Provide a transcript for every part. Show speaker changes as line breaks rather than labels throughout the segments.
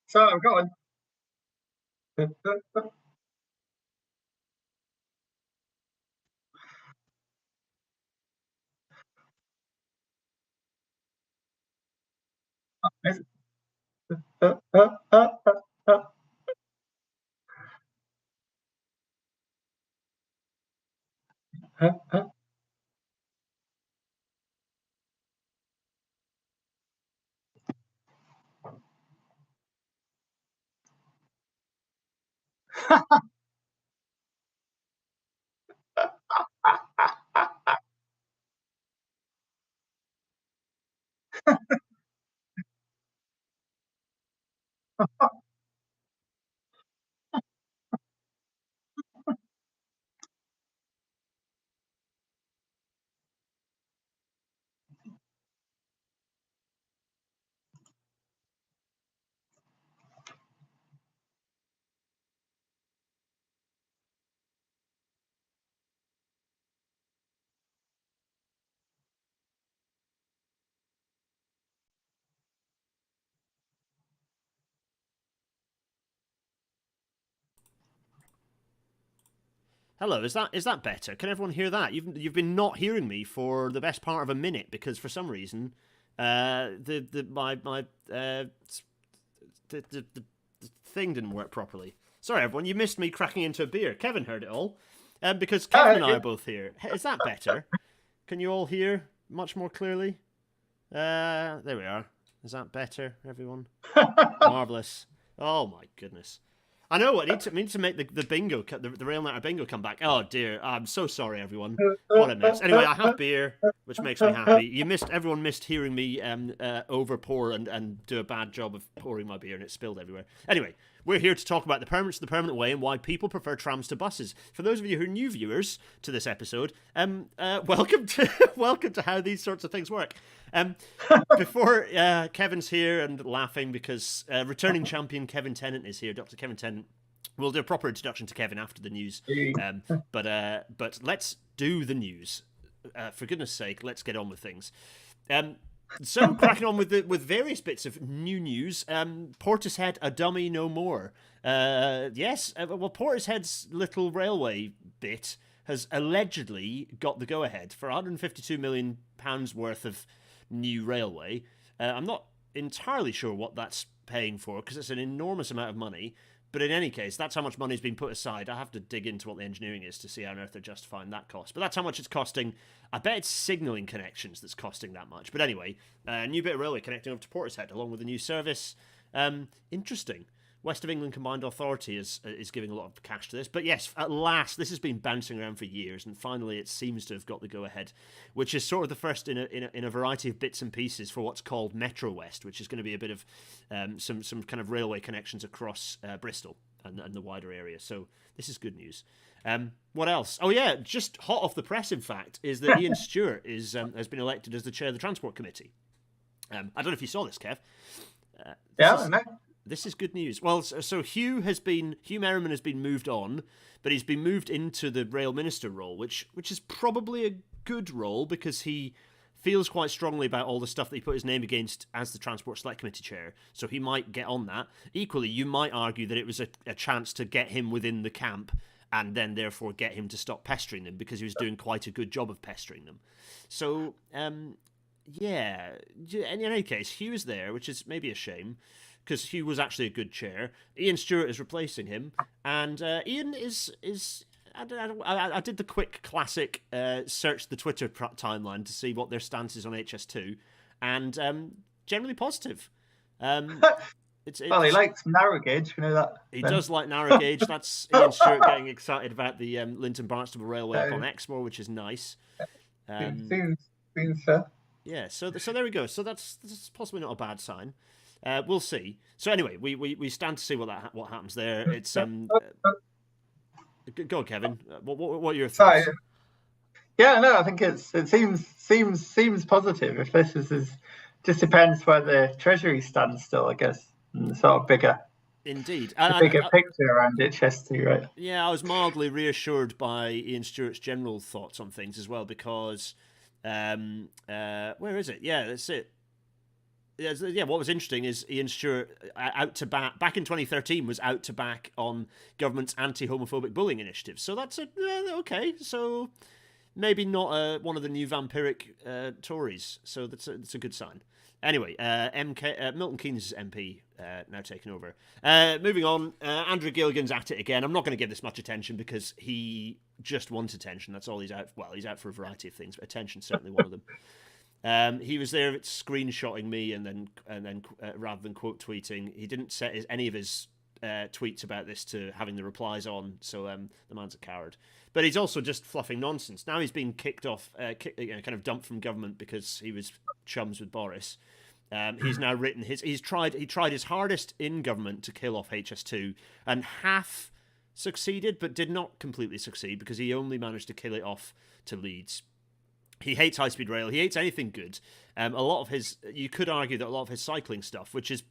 So I'm going.
Hello, is that better? Can everyone hear that? You've been not hearing me for the best part of a minute because for some reason, the my my the thing didn't work properly. Sorry, everyone, you missed me cracking into a beer. Kevin heard it all, because Kevin and I are both here. Is that better? Can you all hear much more clearly? There we are. Is that better, everyone? Marvelous. Oh my goodness. I know. I need to make the bingo, the Rail Natter bingo come back. Oh dear. I'm so sorry, everyone. What a mess. Anyway, I have beer, which makes me happy. Everyone missed hearing me over pour and do a bad job of pouring my beer, and it spilled everywhere. Anyway, we're here to talk about the permanence of the permanent way and why people prefer trams to buses. For those of you who are new viewers to this episode, welcome to how these sorts of things work. Before Kevin's here and laughing because returning champion Kevin Tennent is here, Dr. Kevin Tennent. We'll do a proper introduction to Kevin after the news. But let's do the news. For goodness sake, let's get on with things. So cracking on with various bits of new news. Portishead, a dummy no more. Yes, well, Portishead's little railway bit has allegedly got the go-ahead for £152 million worth of new railway. I'm not entirely sure what that's paying for because it's an enormous amount of money. But in any case, that's how much money's been put aside. I have to dig into what the engineering is to see how on earth they're justifying that cost. But that's how much it's costing. I bet it's signalling connections that's costing that much. But anyway, a new bit of railway connecting over to Portishead along with a new service. Interesting. West of England Combined Authority is giving a lot of cash to this. But yes, at last, this has been bouncing around for years, and finally it seems to have got the go-ahead, which is sort of the first in a variety of bits and pieces for what's called Metro West, which is going to be a bit of some kind of railway connections across Bristol and the wider area. So this is good news. What else? Oh yeah, just hot off the press, in fact, is that Ian Stewart has been elected as the chair of the Transport Committee. I don't know if you saw this, Kev. This is good news. Well, so Hugh Merriman has been moved on, but he's been moved into the rail minister role, which is probably a good role because he feels quite strongly about all the stuff that he put his name against as the Transport Select Committee chair, so he might get on that. Equally, you might argue that it was a chance to get him within the camp and then therefore get him to stop pestering them because he was doing quite a good job of pestering them. So, yeah, in any case, Hugh is there, which is maybe a shame, because Hugh was actually a good chair. Ian Stewart is replacing him, and Ian is I did the quick classic search the Twitter timeline to see what their stance is on HS2, and generally positive.
Well, he likes narrow gauge, you know that.
He does like narrow gauge. That's Ian Stewart getting excited about the Linton Barnstable Railway up on Exmoor, which is nice.
Seems fair.
Yeah, so there we go. So that's possibly not a bad sign. We'll see. So anyway, we stand to see what happens there. It's go on, Kevin. What are your thoughts?
Sorry. Yeah, no, I think it seems positive. If this is just depends where the Treasury stands still, I guess, and the sort of bigger.
Indeed,
bigger picture around HS2, right?
Yeah, I was mildly reassured by Ian Stewart's general thoughts on things as well, because where is it? Yeah, that's it. what was interesting is Ian Stewart back in 2013 was out to back on government's anti-homophobic bullying initiative. So that's okay. So maybe not one of the new vampiric Tories. So that's a good sign. Anyway, Milton Keynes MP now taking over. Moving on, Andrew Gilligan's at it again. I'm not going to give this much attention because he just wants attention. That's all he's out. Well, he's out for a variety of things, but attention's certainly one of them. He was there screenshotting me and then rather than quote tweeting, he didn't set any of his tweets about this to having the replies on. So the man's a coward. But he's also just fluffing nonsense. Now he's been kicked off, kind of dumped from government because he was chums with Boris. He's now written he tried his hardest in government to kill off HS2 and half succeeded, but did not completely succeed because he only managed to kill it off to Leeds. He hates high-speed rail. He hates anything good. You could argue that a lot of his cycling stuff, which is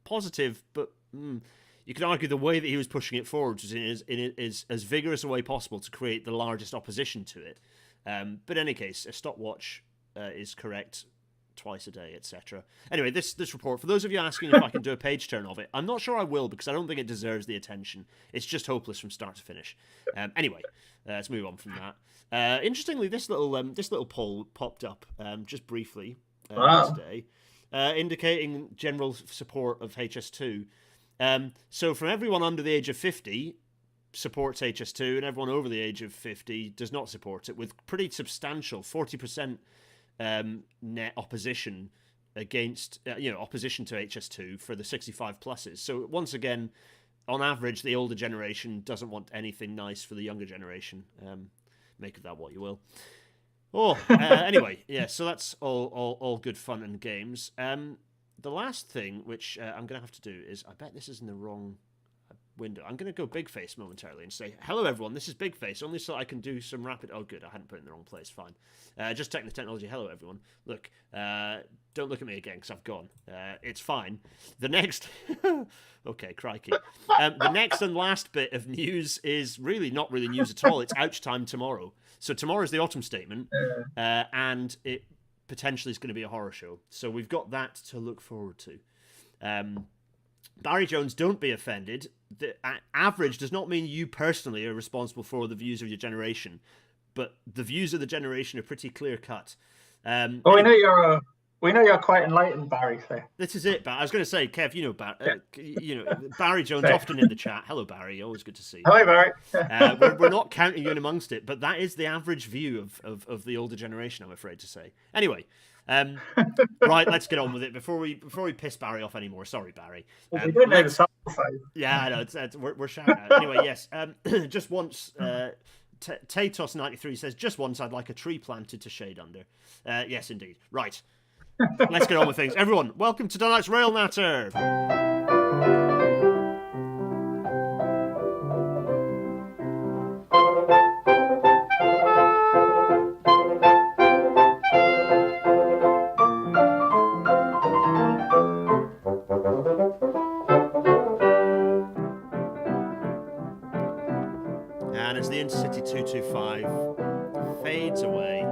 positive, but you could argue the way that he was pushing it forward was in as vigorous a way possible to create the largest opposition to it. But in any case, a stopwatch is correct twice a day, etc. Anyway, this report, for those of you asking if I can do a page turn of it, I'm not sure I will because I don't think it deserves the attention. It's just hopeless from start to finish. Anyway, let's move on from that. Interestingly, this little poll popped up just briefly today, indicating general support of HS2. So from everyone under the age of 50 supports HS2 and everyone over the age of 50 does not support it, with pretty substantial 40% net opposition against opposition to HS2 for the 65 pluses. So once again, on average, the older generation doesn't want anything nice for the younger generation. Make of that what you will. Anyway, yeah. So that's all good fun and games. The last thing which I'm going to have to do is, I bet this is in the wrong window. I'm going to go big face momentarily and say, hello everyone, this is big face, only so I can do some rapid... Oh good, I hadn't put it in the wrong place, fine. Just checking the technology. Hello everyone. Look, don't look at me again because I've gone. It's fine. The next... okay, crikey. The next and last bit of news is really not really news at all. It's ouch time tomorrow. So tomorrow's the autumn statement, and it potentially is going to be a horror show. So we've got that to look forward to. Barry Jones, don't be offended. The average does not mean you personally are responsible for the views of your generation, but the views of the generation are pretty clear cut.
We know you're quite enlightened, Barry. So
this is it. I was going to say, Kev, Barry Jones often in the chat. Hello, Barry. Always good to see you.
Hello, Barry.
We're not counting you in amongst it, but that is the average view of the older generation, I'm afraid to say. Anyway. Right, let's get on with it before we piss Barry off anymore. Sorry, Barry.
We don't know the sample size.
Yeah, I know. We're shouting out. Anyway, yes. Just once. Tatos93 says, just once I'd like a tree planted to shade under. Yes, indeed. Right. Let's get on with things. Everyone, welcome to tonight's Rail Natter. And as the Intercity 225 fades away.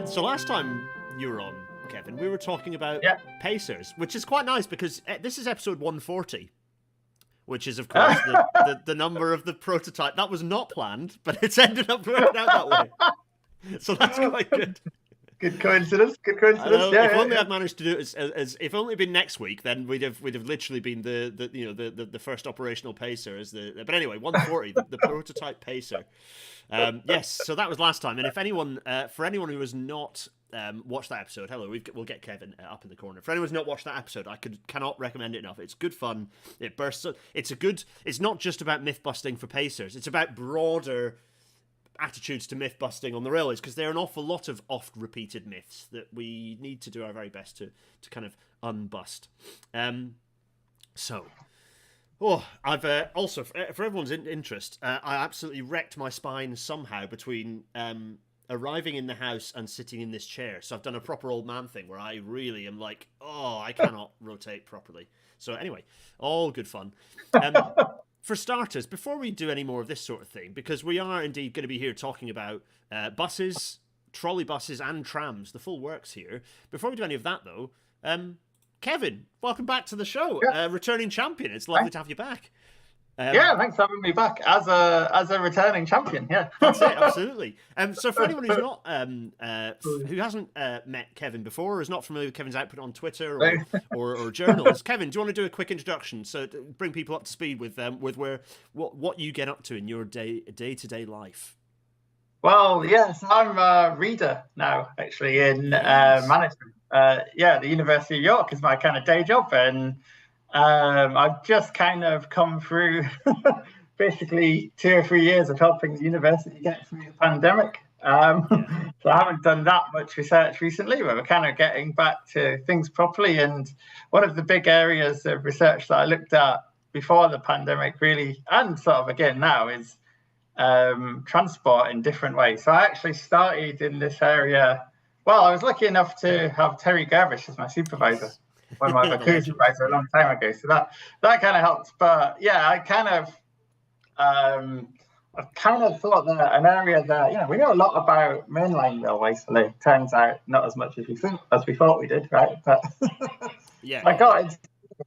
So last time you were on, Kevin, we were talking about pacers, which is quite nice because this is episode 140, which is, of course, the number of the prototype. That was not planned, but it's ended up working out that way. So that's quite good.
Good coincidence.
If only I'd managed to do it as if only been next week, then we'd have literally been the first operational pacer as the. But anyway, 140, the prototype pacer. Yes, so that was last time. And if anyone, for anyone who has not watched that episode, hello, we'll get Kevin up in the corner. For anyone who's not watched that episode, I cannot recommend it enough. It's good fun. It bursts. It's not just about myth busting for pacers. It's about broader attitudes to myth busting on the railways, because there are an awful lot of oft repeated myths that we need to do our very best to kind of unbust. I've also, for everyone's interest, I absolutely wrecked my spine somehow between arriving in the house and sitting in this chair. So I've done a proper old man thing where I really am like, I cannot rotate properly. So anyway, all good fun. For starters, before we do any more of this sort of thing, because we are indeed going to be here talking about buses, trolley buses and trams, the full works here. Before we do any of that, though, Kevin, welcome back to the show.
Yeah.
Returning champion. It's lovely to have you back.
Yeah, thanks for having me back as a returning champion. Yeah,
that's it, absolutely. So for anyone who's not who hasn't met Kevin before, or is not familiar with Kevin's output on Twitter or journals, Kevin, do you want to do a quick introduction so to bring people up to speed with what you get up to in your day-to-day life?
Well, yes, I'm a reader now, actually, in management. The University of York is my kind of day job, and I've just kind of come through basically 2 or 3 years of helping the university get through the pandemic. So I haven't done that much research recently, but we're kind of getting back to things properly. And one of the big areas of research that I looked at before the pandemic really, and sort of again now, is transport in different ways. So I actually started in this area. Well, I was lucky enough to have Terry Gervish as my supervisor. One of my career supervisor a long time ago, so that kind of helped. But yeah, I kind of thought that an area that we know a lot about mainline railways, so it turns out not as much as we thought we did, right? But I got into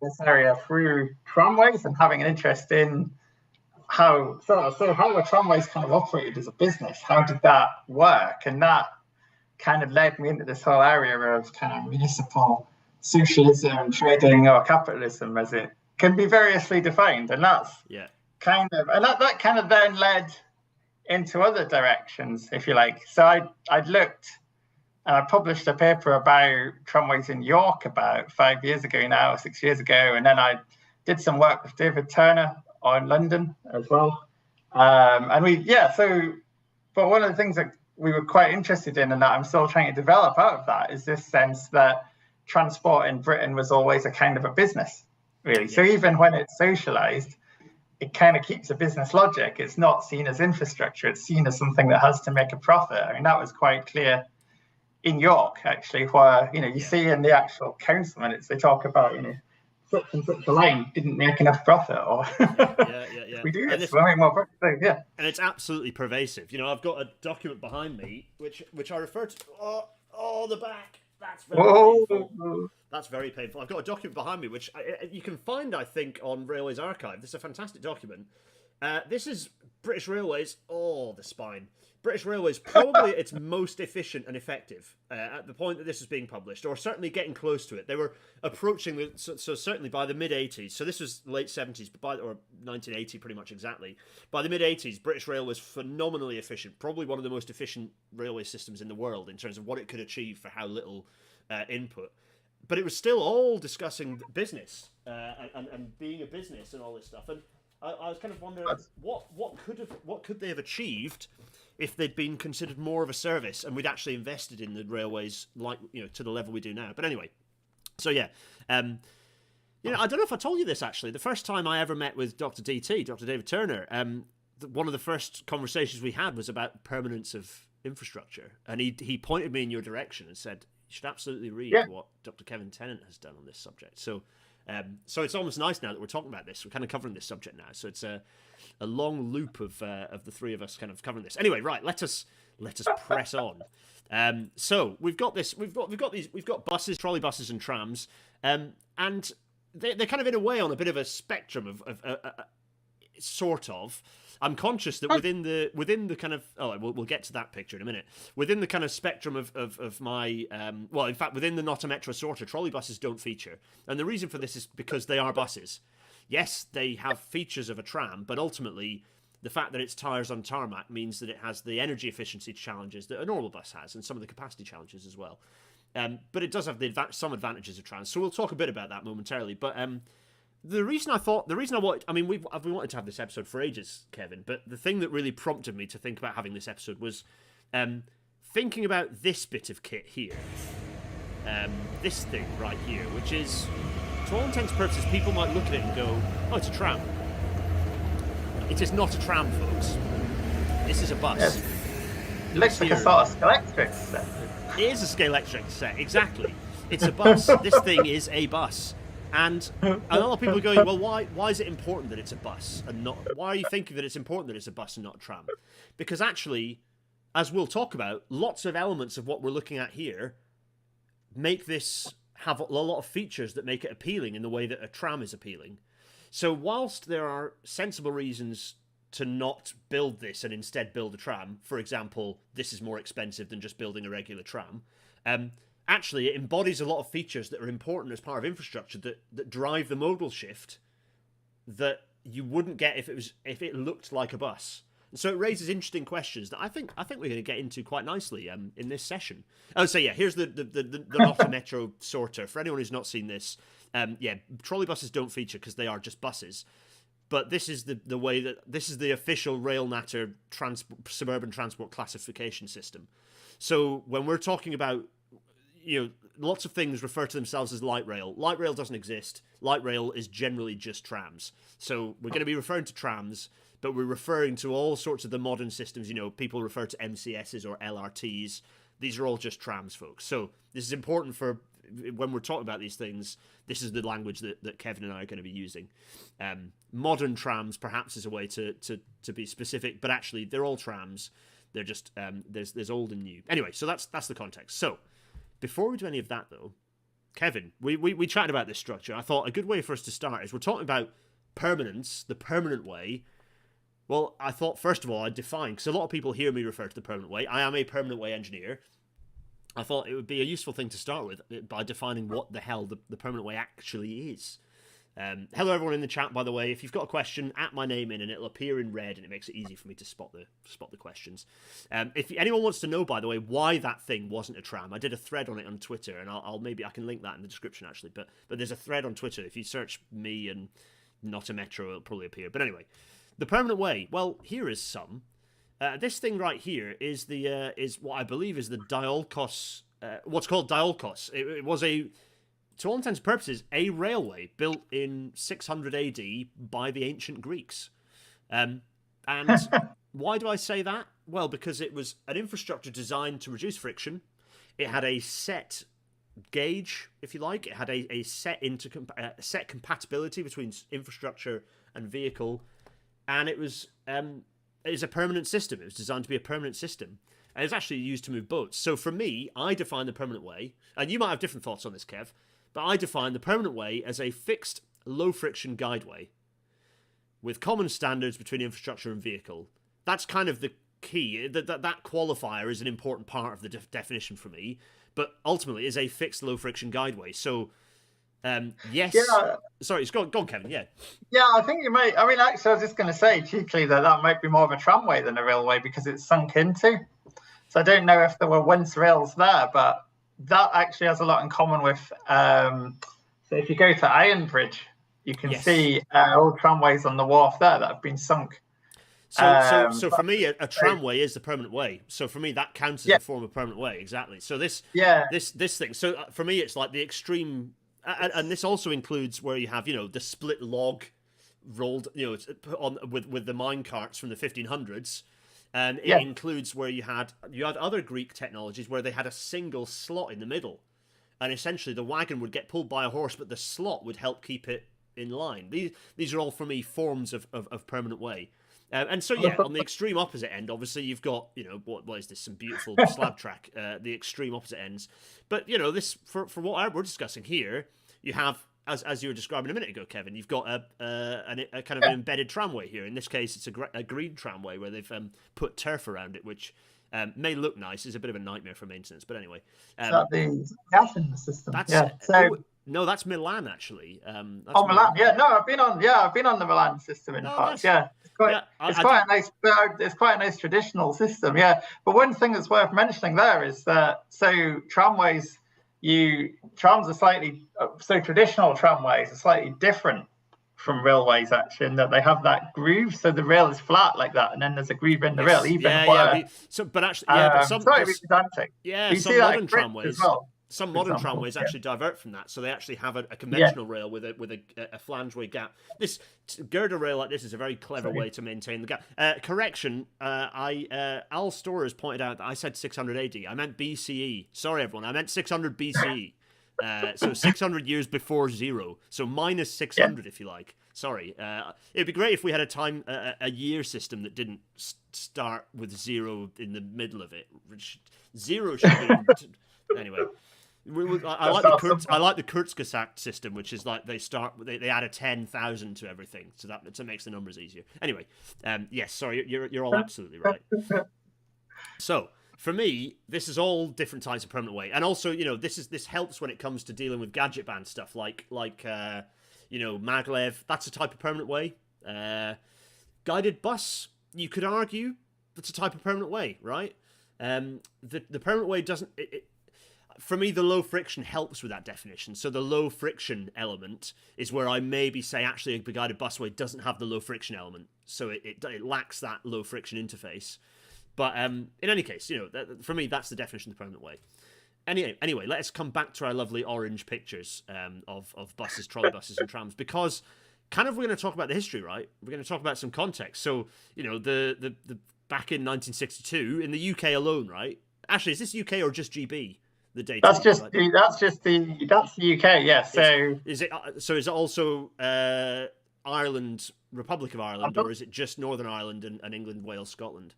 this area through tramways and having an interest in how the tramways kind of operated as a business. How did that work? And that kind of led me into this whole area of kind of municipal socialism, trading, or capitalism, as it can be variously defined, and that kind of then led into other directions, if you like. So I'd looked, and I published a paper about tramways in York about 5 years ago now, 6 years ago, and then I did some work with David Turner on London as well. But one of the things that we were quite interested in, and that I'm still trying to develop out of that, is this sense that transport in Britain was always a kind of a business, really. So even when it's socialized, it kind of keeps a business logic. It's not seen as infrastructure. It's seen as something that has to make a profit. I mean, that was quite clear in York, actually, where, you see in the actual council minutes, they talk about, such and such a line didn't make enough profit, or we do this, we'll make more profit. Yeah.
And it's absolutely pervasive. I've got a document behind me, which I refer to, the back. That's very painful. That's very painful. I've got a document behind me, which you can find, I think, on Railways Archive. This is a fantastic document. This is British Railways. Oh, the spine. British Railways, probably its most efficient and effective at the point that this was being published, or certainly getting close to it. They were approaching so certainly by the mid-80s. So this was late 70s, or 1980, pretty much exactly. By the mid-80s, British Rail was phenomenally efficient, probably one of the most efficient railway systems in the world in terms of what it could achieve for how little input. But it was still all discussing business and being a business and all this stuff. And I was kind of wondering what could they have achieved if they'd been considered more of a service and we'd actually invested in the railways to the level we do now. But anyway, so I don't know if I told you this actually. The first time I ever met with Dr. David Turner, one of the first conversations we had was about permanence of infrastructure, and he pointed me in your direction and said, you should absolutely read what Dr. Kevin Tennent has done on this subject. So it's almost nice now that we're talking about this. We're kind of covering this subject now. So it's a long loop of the three of us kind of covering this. Anyway, right, let us press on. So we've got buses, trolley buses, and trams, and they're kind of in a way on a bit of a spectrum of sort of. I'm conscious that within the kind of we'll get to that picture in a minute. Within the kind of spectrum of my in fact within the not a metro sorter, trolley buses don't feature, and the reason for this is because they are buses. Yes, they have features of a tram, but ultimately the fact that it's tyres on tarmac means that it has the energy efficiency challenges that a normal bus has, and some of the capacity challenges as well. But it does have some advantages of trams. So we'll talk a bit about that momentarily. But the reason I we've wanted to have this episode for ages, Kevin, but the thing that really prompted me to think about having this episode was thinking about this bit of kit here. This thing right here, which is, to all intents and purposes, people might look at it and go, oh, it's a tram. It is not a tram, folks. This is a bus.
Yes. It looks like a sort of Scalextric set.
It is a Scalextric set, exactly. It's a bus. This thing is a bus. And a lot of people are going, well, why is it important that it's a bus and not? Why are you thinking that it's important that it's a bus and not a tram? Because actually, as we'll talk about, lots of elements of what we're looking at here make this have a lot of features that make it appealing in the way that a tram is appealing. So whilst there are sensible reasons to not build this and instead build a tram, for example, this is more expensive than just building a regular tram, actually it embodies a lot of features that are important as part of infrastructure that drive the modal shift that you wouldn't get if it looked like a bus. And so it raises interesting questions that I think we're going to get into quite nicely in this session. Oh, so yeah, here's the not a metro sorter. For anyone who's not seen this, trolley buses don't feature because they are just buses. But this is the way that this is the official RailNatter suburban transport classification system. So when we're talking about, lots of things refer to themselves as light rail. Light rail doesn't exist. Light rail is generally just trams. So we're going to be referring to trams, but we're referring to all sorts of the modern systems. People refer to MCSs or LRTs. These are all just trams, folks. So this is important for when we're talking about these things. This is the language that Kevin and I are going to be using. Modern trams, perhaps, is a way to be specific, but actually they're all trams. They're just there's old and new. Anyway, so that's the context. So before we do any of that, though, Kevin, we chatted about this structure. I thought a good way for us to start is we're talking about permanence, the permanent way. Well, I thought, first of all, I'd define, because a lot of people hear me refer to the permanent way. I am a permanent way engineer. I thought it would be a useful thing to start with by defining what the hell the permanent way actually is. Hello, everyone in the chat, by the way. If you've got a question, at my name in, and it'll appear in red, and it makes it easy for me to spot the questions. If anyone wants to know, by the way, why that thing wasn't a tram, I did a thread on it on Twitter, and I can link that in the description, actually. But there's a thread on Twitter. If you search me and not a metro, it'll probably appear. But anyway, the permanent way. Well, here is some. This thing right here is is what I believe is the Diolkos, what's called Diolkos. It was to all intents and purposes, a railway built in 600 AD by the ancient Greeks. And why do I say that? Well, because it was an infrastructure designed to reduce friction. It had a set gauge, if you like. It had a set compatibility between infrastructure and vehicle. And it was a permanent system. It was designed to be a permanent system. And it's actually used to move boats. So for me, I define the permanent way, and you might have different thoughts on this, Kev, but I define the permanent way as a fixed, low-friction guideway with common standards between infrastructure and vehicle. That's kind of the key. That qualifier is an important part of the definition for me, but ultimately is a fixed, low-friction guideway. So yes. Yeah. Sorry, go on, Kevin. Yeah.
Yeah, I think you might. I mean, actually, I was just going to say cheekily that might be more of a tramway than a railway because it's sunk into. So I don't know if there were once rails there, but that actually has a lot in common with. So if you go to Ironbridge, you can see old tramways on the wharf there that have been sunk.
So for me, a tramway is the permanent way. So for me, that counts as a form of permanent way. Exactly. So this thing. So for me, it's like the extreme. And this also includes where you have, the split log rolled, on with the mine carts from the 1500s. And it includes where you had other Greek technologies where they had a single slot in the middle. And essentially the wagon would get pulled by a horse, but the slot would help keep it in line. These are all, for me, forms of permanent way. And so, on the extreme opposite end, obviously, you've got, what is this? Some beautiful slab track, the extreme opposite ends. But, this, for what we're discussing here, you have, as you were describing a minute ago, Kevin, you've got a kind of an embedded tramway here. In this case, it's a green tramway where they've put turf around it, which may look nice. It's a bit of a nightmare for maintenance. But anyway.
Is that the gas in the system?
No, that's Milan actually.
Milan. Yeah, no, I've been on the Milan system in fact. Nice. Yeah, it's quite a nice traditional system. Yeah, but one thing that's worth mentioning there is that tramways, trams are slightly traditional tramways are slightly different from railways actually, in that they have that groove, so the rail is flat like that, and then there's a groove in the rail.
Some
redundant.
Yeah, some modern tramways. Well. Some modern tramways actually divert from that, so they actually have a conventional rail with a flangeway gap. This girder rail like this is a very clever way to maintain the gap. Correction, Al Storers pointed out that I said 600 AD. I meant BCE. Sorry, everyone. I meant 600 BCE. So 600 years before zero. So minus 600, if you like. Sorry. It'd be great if we had a year system that didn't start with 0 in the middle of it. 0 should be... Anyway. I like the Kurzgesagt system, which is like they add a 10,000 to everything, so that makes the numbers easier. Anyway, yes, sorry, you're all absolutely right. So for me, this is all different types of permanent way, and also this helps when it comes to dealing with gadget band stuff like maglev. That's a type of permanent way. Guided bus, you could argue that's a type of permanent way, right? The permanent way doesn't. For me, the low friction helps with that definition. So the low friction element is where I maybe say actually the guided busway doesn't have the low friction element, so it lacks that low friction interface. But in any case, for me that's the definition of the permanent way. Anyway, let's come back to our lovely orange pictures of buses, trolley buses, and trams, because kind of we're going to talk about the history, right? We're going to talk about some context. So the back in 1962 in the UK alone, right? Actually, is this UK or just GB? The data.
That's the UK. Yes. So
is it also Ireland, Republic of Ireland, or is it just Northern Ireland and England, Wales, Scotland?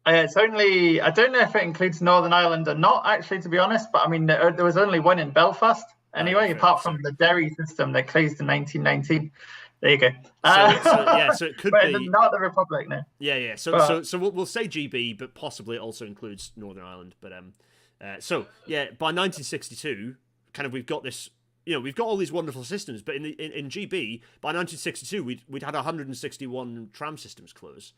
It's only, I don't know if it includes Northern Ireland or not, actually, to be honest. But I mean, there was only one in Belfast anyway, apart from the Derry system that closed in 1919. There you go.
So it could be
not the Republic, no.
Yeah. So we'll say GB, but possibly it also includes Northern Ireland. But by 1962, kind of we've got this, we've got all these wonderful systems, but in GB by 1962 we'd had 161 tram systems close.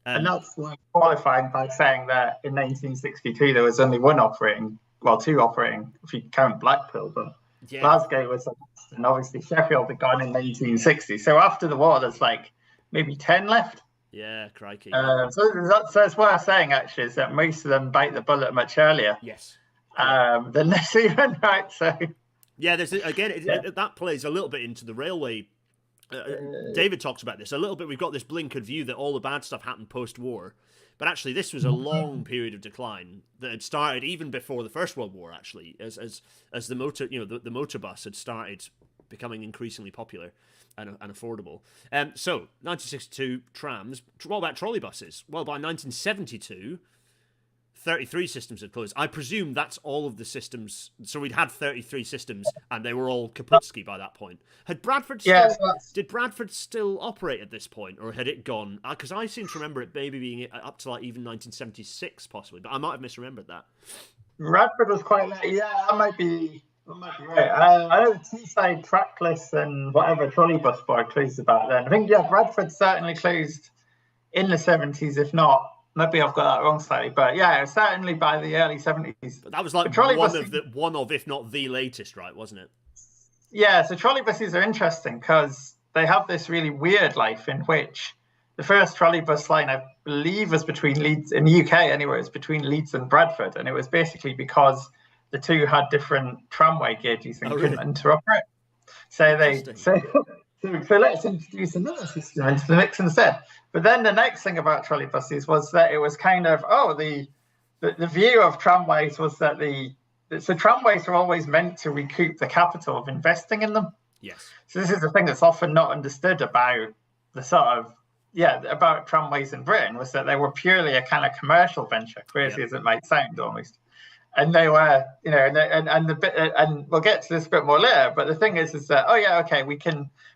And that's qualified by saying that in 1962 there was only two operating, if you count Blackpool, but Glasgow was, and obviously Sheffield had gone in 1960. So after the war, there's like maybe 10 left.
Yeah, crikey.
So that's what I'm saying, actually, is that most of them bite the bullet much earlier.
Yes.
Than this even, right? So
yeah, there's that plays a little bit into the railway. David talks about this a little bit. We've got this blinkered view that all the bad stuff happened post-war, but actually this was a long period of decline that had started even before the First World War. Actually, as the motor, the motor bus had started becoming increasingly popular and affordable. So 1962 trams. What about trolley buses? Well, by 1972. 33 systems had closed. I presume that's all of the systems. So we'd had 33 systems, and they were all Kaputski by that point. Did Bradford still operate at this point, or had it gone? Because I seem to remember it maybe being up to like even 1976, possibly, but I might have misremembered that.
Bradford was quite late. Yeah, that might be right. I know the Teesside trackless and whatever trolley bus board closed about then. I think Bradford certainly closed in the 70s, if not. Maybe I've got that wrong slightly, but yeah, certainly by the early 70s.
But that was like one of, if not the latest, right? Wasn't it?
Yeah, so trolley buses are interesting because they have this really weird life in which the first trolley bus line, I believe, was between Leeds, in the UK anyway, it was between Leeds and Bradford, and it was basically because the two had different tramway gauges and couldn't interoperate. So let's introduce another system into the mix instead. But then the next thing about trolley buses was that it was kind of, the view of tramways was that so tramways were always meant to recoup the capital of investing in them.
Yes.
So this is the thing that's often not understood about about tramways in Britain, was that they were purely a kind of commercial venture, crazy as it might sound almost. And they were, and we'll get to this a bit more later. But the thing is that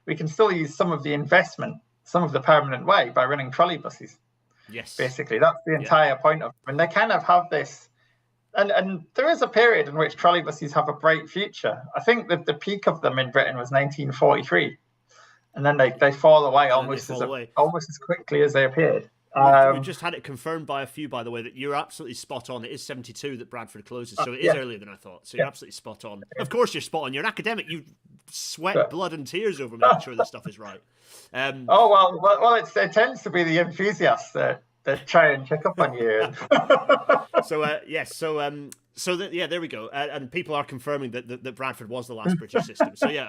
we can still use some of the investment, some of the permanent way by running trolley buses.
Yes,
basically that's the entire point of them. And they kind of have this, and there is a period in which trolley buses have a bright future. I think that the peak of them in Britain was 1943, and then they fall away almost as quickly as they appeared.
We just had it confirmed by a few, by the way, that you're absolutely spot on. It is 72 that Bradford closes, so it is earlier than I thought. So you're absolutely spot on. Of course you're spot on. You're an academic. You sweat blood and tears over making sure this stuff is right.
It tends to be the enthusiasts that try and check up on you.
So yes, there we go. And people are confirming that Bradford was the last British system. So yeah,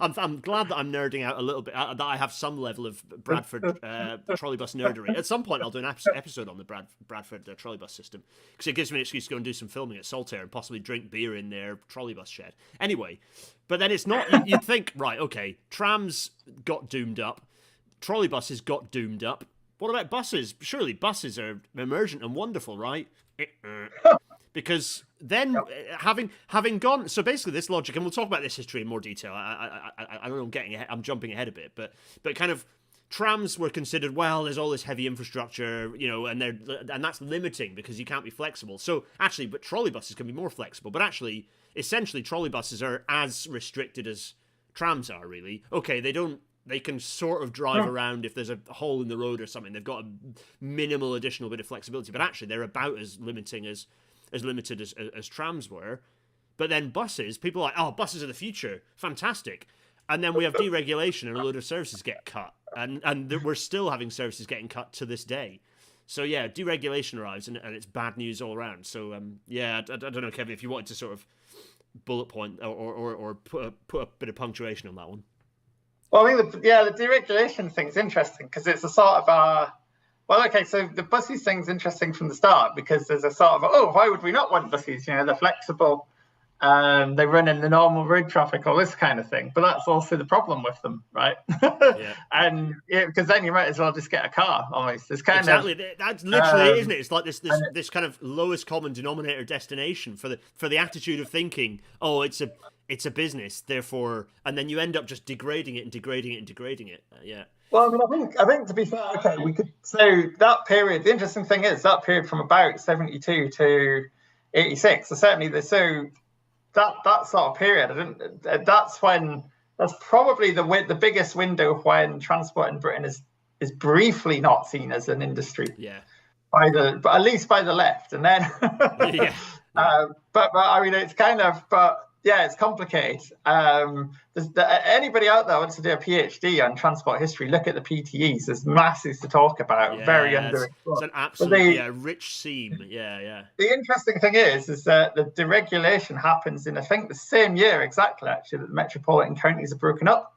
I'm glad that I'm nerding out a little bit. That I have some level of Bradford trolleybus nerdery. At some point, I'll do an episode on the Bradford trolleybus system, because it gives me an excuse to go and do some filming at Saltaire and possibly drink beer in their trolleybus shed. Anyway, but then it's not. You'd think, right? Okay, trams got doomed up, trolleybuses got doomed up. What about buses? Surely buses are emergent and wonderful, right? Because then, having gone, so basically this logic, and we'll talk about this history in more detail. I know I'm jumping ahead a bit, but kind of trams were considered, well, there's all this heavy infrastructure, and that's limiting because you can't be flexible. So actually, but trolleybuses can be more flexible. But actually, essentially, trolleybuses are as restricted as trams are. Really, okay, they can sort of drive around if there's a hole in the road or something. They've got a minimal additional bit of flexibility, but actually they're about as limited as trams were. But then buses, people are like, oh, buses are the future, fantastic. And then we have deregulation and a load of services get cut. And we're still having services getting cut to this day. So yeah, deregulation arrives and it's bad news all around. So I don't know, Kevin, if you wanted to sort of bullet point or put a bit of punctuation on that one.
Well, I think the deregulation thing's interesting because it's a sort of so the buses thing's interesting from the start because there's a sort of, why would we not want buses? They're flexible, they run in the normal road traffic, all this kind of thing. But that's also the problem with them, right? Yeah. And because then you might as well just get a car almost. It's kind
of that's literally isn't it? It's like this kind of lowest common denominator destination for the attitude of thinking, oh, it's a business, therefore, and then you end up just degrading it. Yeah.
Well, I think to be fair, okay, we could. So that period, the interesting thing is that period from about 72 to 86. So certainly, that sort of period. That's probably the biggest window when transport in Britain is briefly not seen as an industry.
Yeah.
But at least by the left, and then.
Yeah.
But it's kind of yeah, it's complicated. Anybody out there wants to do a PhD on transport history, look at the PTEs. There's masses to talk about.
Yeah,
very
underexplored. It's an absolute rich seam. Yeah.
The interesting thing is that the deregulation happens in, I think, the same year exactly, actually, that the metropolitan counties are broken up.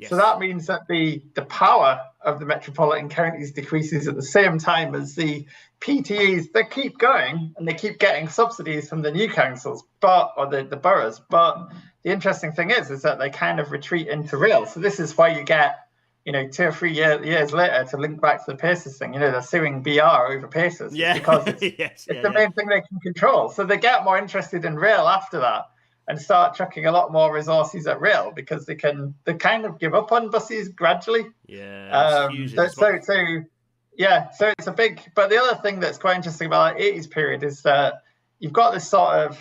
Yes. So that means that the power of the metropolitan counties decreases at the same time as the PTEs. They keep going and they keep getting subsidies from the new councils, or the boroughs. But the interesting thing is that they kind of retreat into rail. So this is why you get, 2 or 3 years later, to link back to the Paces thing, they're suing BR over Paces.
Yeah.
Because it's the main thing they can control. So they get more interested in rail after that and start chucking a lot more resources at rail because they kind of give up on buses gradually.
Yeah.
So it's a big. But the other thing that's quite interesting about the 80s period is that you've got this sort of.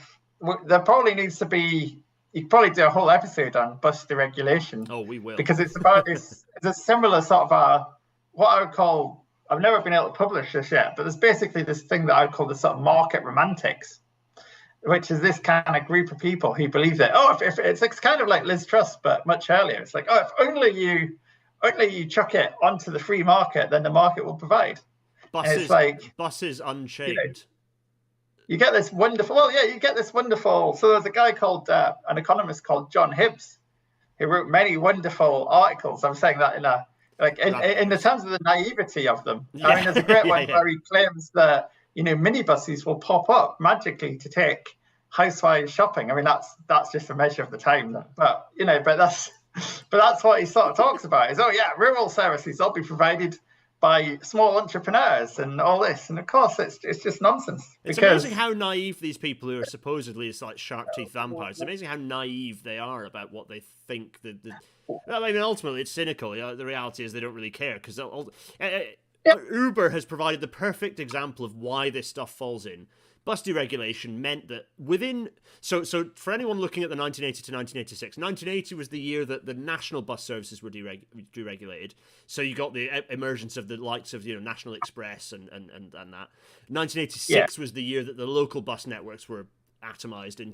There probably needs to be. You could probably do a whole episode on bus deregulation.
Oh, we will.
Because it's about this. It's a similar sort of what I would call. I've never been able to publish this yet, but there's basically this thing that I would call the sort of market romantics, which is this kind of group of people who believe that, if it's kind of like Liz Truss, but much earlier. It's like, if only you chuck it onto the free market, then the market will provide.
Buses unchained.
You get this wonderful. So there's a guy called an economist called John Hibbs, who wrote many wonderful articles. I'm saying that in the terms of the naivety of them. Yeah. There's a great one where he claims that minibuses will pop up magically to take housewives shopping. That's just a measure of the time, but that's what he sort of talks about. Is rural services will be provided by small entrepreneurs and all this, and of course it's just nonsense.
It's amazing how naive these people who are supposedly it's like shark teeth vampires. It's amazing how naive they are about what they think. Ultimately it's cynical. The reality is they don't really care because Uber has provided the perfect example of why this stuff falls in. Bus deregulation meant that so for anyone looking at the 1980 to 1986, 1980 was the year that the national bus services were deregulated. So you got the emergence of the likes of National Express and that. 1986 was the year that the local bus networks were atomized and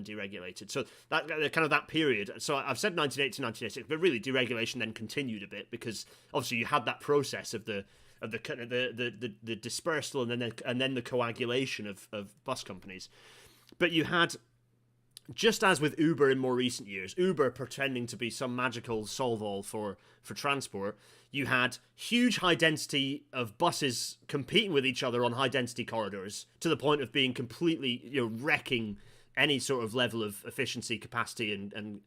deregulated. So that kind of that period. So I've said 1980 to 1986, but really deregulation then continued a bit because obviously you had that process of the the dispersal and then the coagulation of bus companies. But you had, just as with Uber in more recent years, Uber pretending to be some magical solve-all for transport, you had huge high density of buses competing with each other on high density corridors to the point of being completely, wrecking any sort of level of efficiency, capacity, and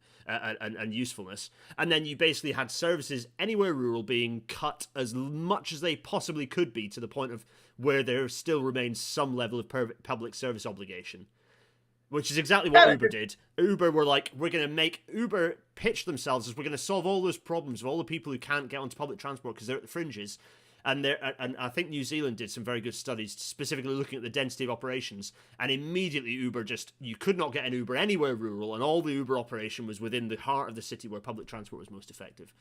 usefulness. And then you basically had services anywhere rural being cut as much as they possibly could be, to the point of where there still remains some level of public service obligation. Which is exactly what Uber did. Uber Uber pitched themselves as, we're going to solve all those problems of all the people who can't get onto public transport because they're at the fringes. And I think New Zealand did some very good studies specifically looking at the density of operations. And immediately Uber you could not get an Uber anywhere rural, and all the Uber operation was within the heart of the city where public transport was most effective.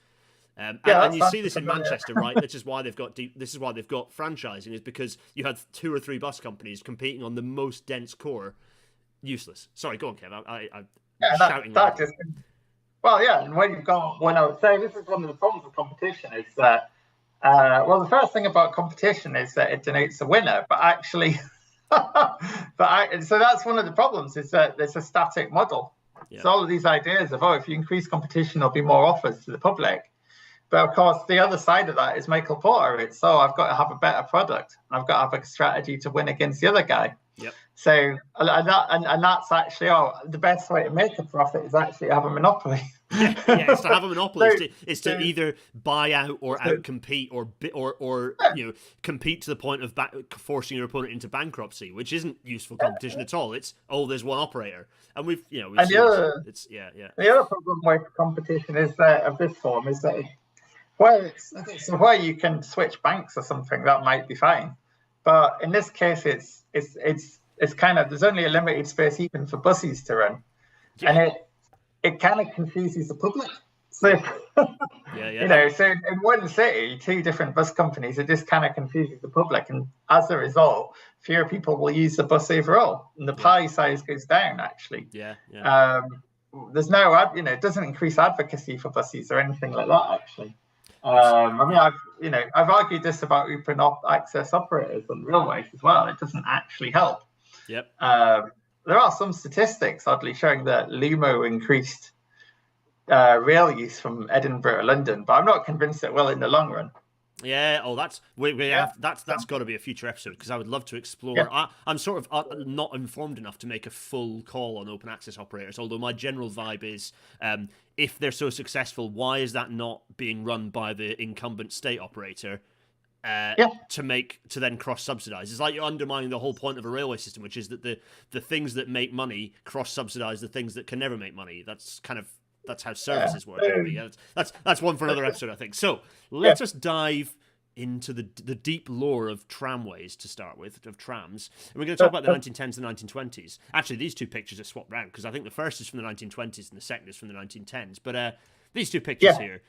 And you see this in Manchester, right? This is why they've got franchising, is because you had 2 or 3 bus companies competing on the most dense core. Useless. Sorry, go on, Kev. I'm shouting.
And when I would say this is one of the problems with competition is that, the first thing about competition is that it denotes a winner, but actually, so that's one of the problems, is that there's a static model. Yeah. So all of these ideas of, if you increase competition, there'll be more offers to the public. But of course, the other side of that is Michael Porter. It's, I've got to have a better product. I've got to have a strategy to win against the other guy.
Yep.
So, and that's actually, the best way to make a profit is actually have a monopoly.
It's to have a monopoly. It's to either buy out or outcompete or compete to the point of forcing your opponent into bankruptcy, which isn't useful competition at all. It's, there's one operator, and we've seen
the other problem with competition is that of this form is that where you can switch banks or something, that might be fine, but in this case it's kind of, there's only a limited space even for buses to run, and it kind of confuses the public. So, so in one city, 2 different bus companies, it just kind of confuses the public. And as a result, fewer people will use the bus overall. And the pie size goes down, actually. There's no, it doesn't increase advocacy for buses or anything like that, actually. I've argued this about open access operators on railways as well. It doesn't actually help.
Yep.
There are some statistics, oddly, showing that Lumo increased rail use from Edinburgh to London, but I'm not convinced it will in the long run.
Yeah. That's got to be a future episode, because I would love to explore. Yeah. I'm sort of not informed enough to make a full call on open access operators. Although my general vibe is, if they're so successful, why is that not being run by the incumbent state operator? To then cross-subsidize. It's like you're undermining the whole point of a railway system, which is that the things that make money cross-subsidize the things that can never make money. That's how services work. That's one for another episode, I think. So let us dive into the deep lore of tramways to start with, of trams. And we're going to talk about the 1910s and 1920s. Actually, these 2 pictures are swapped around, because I think the first is from the 1920s and the second is from the 1910s. But these 2 pictures here.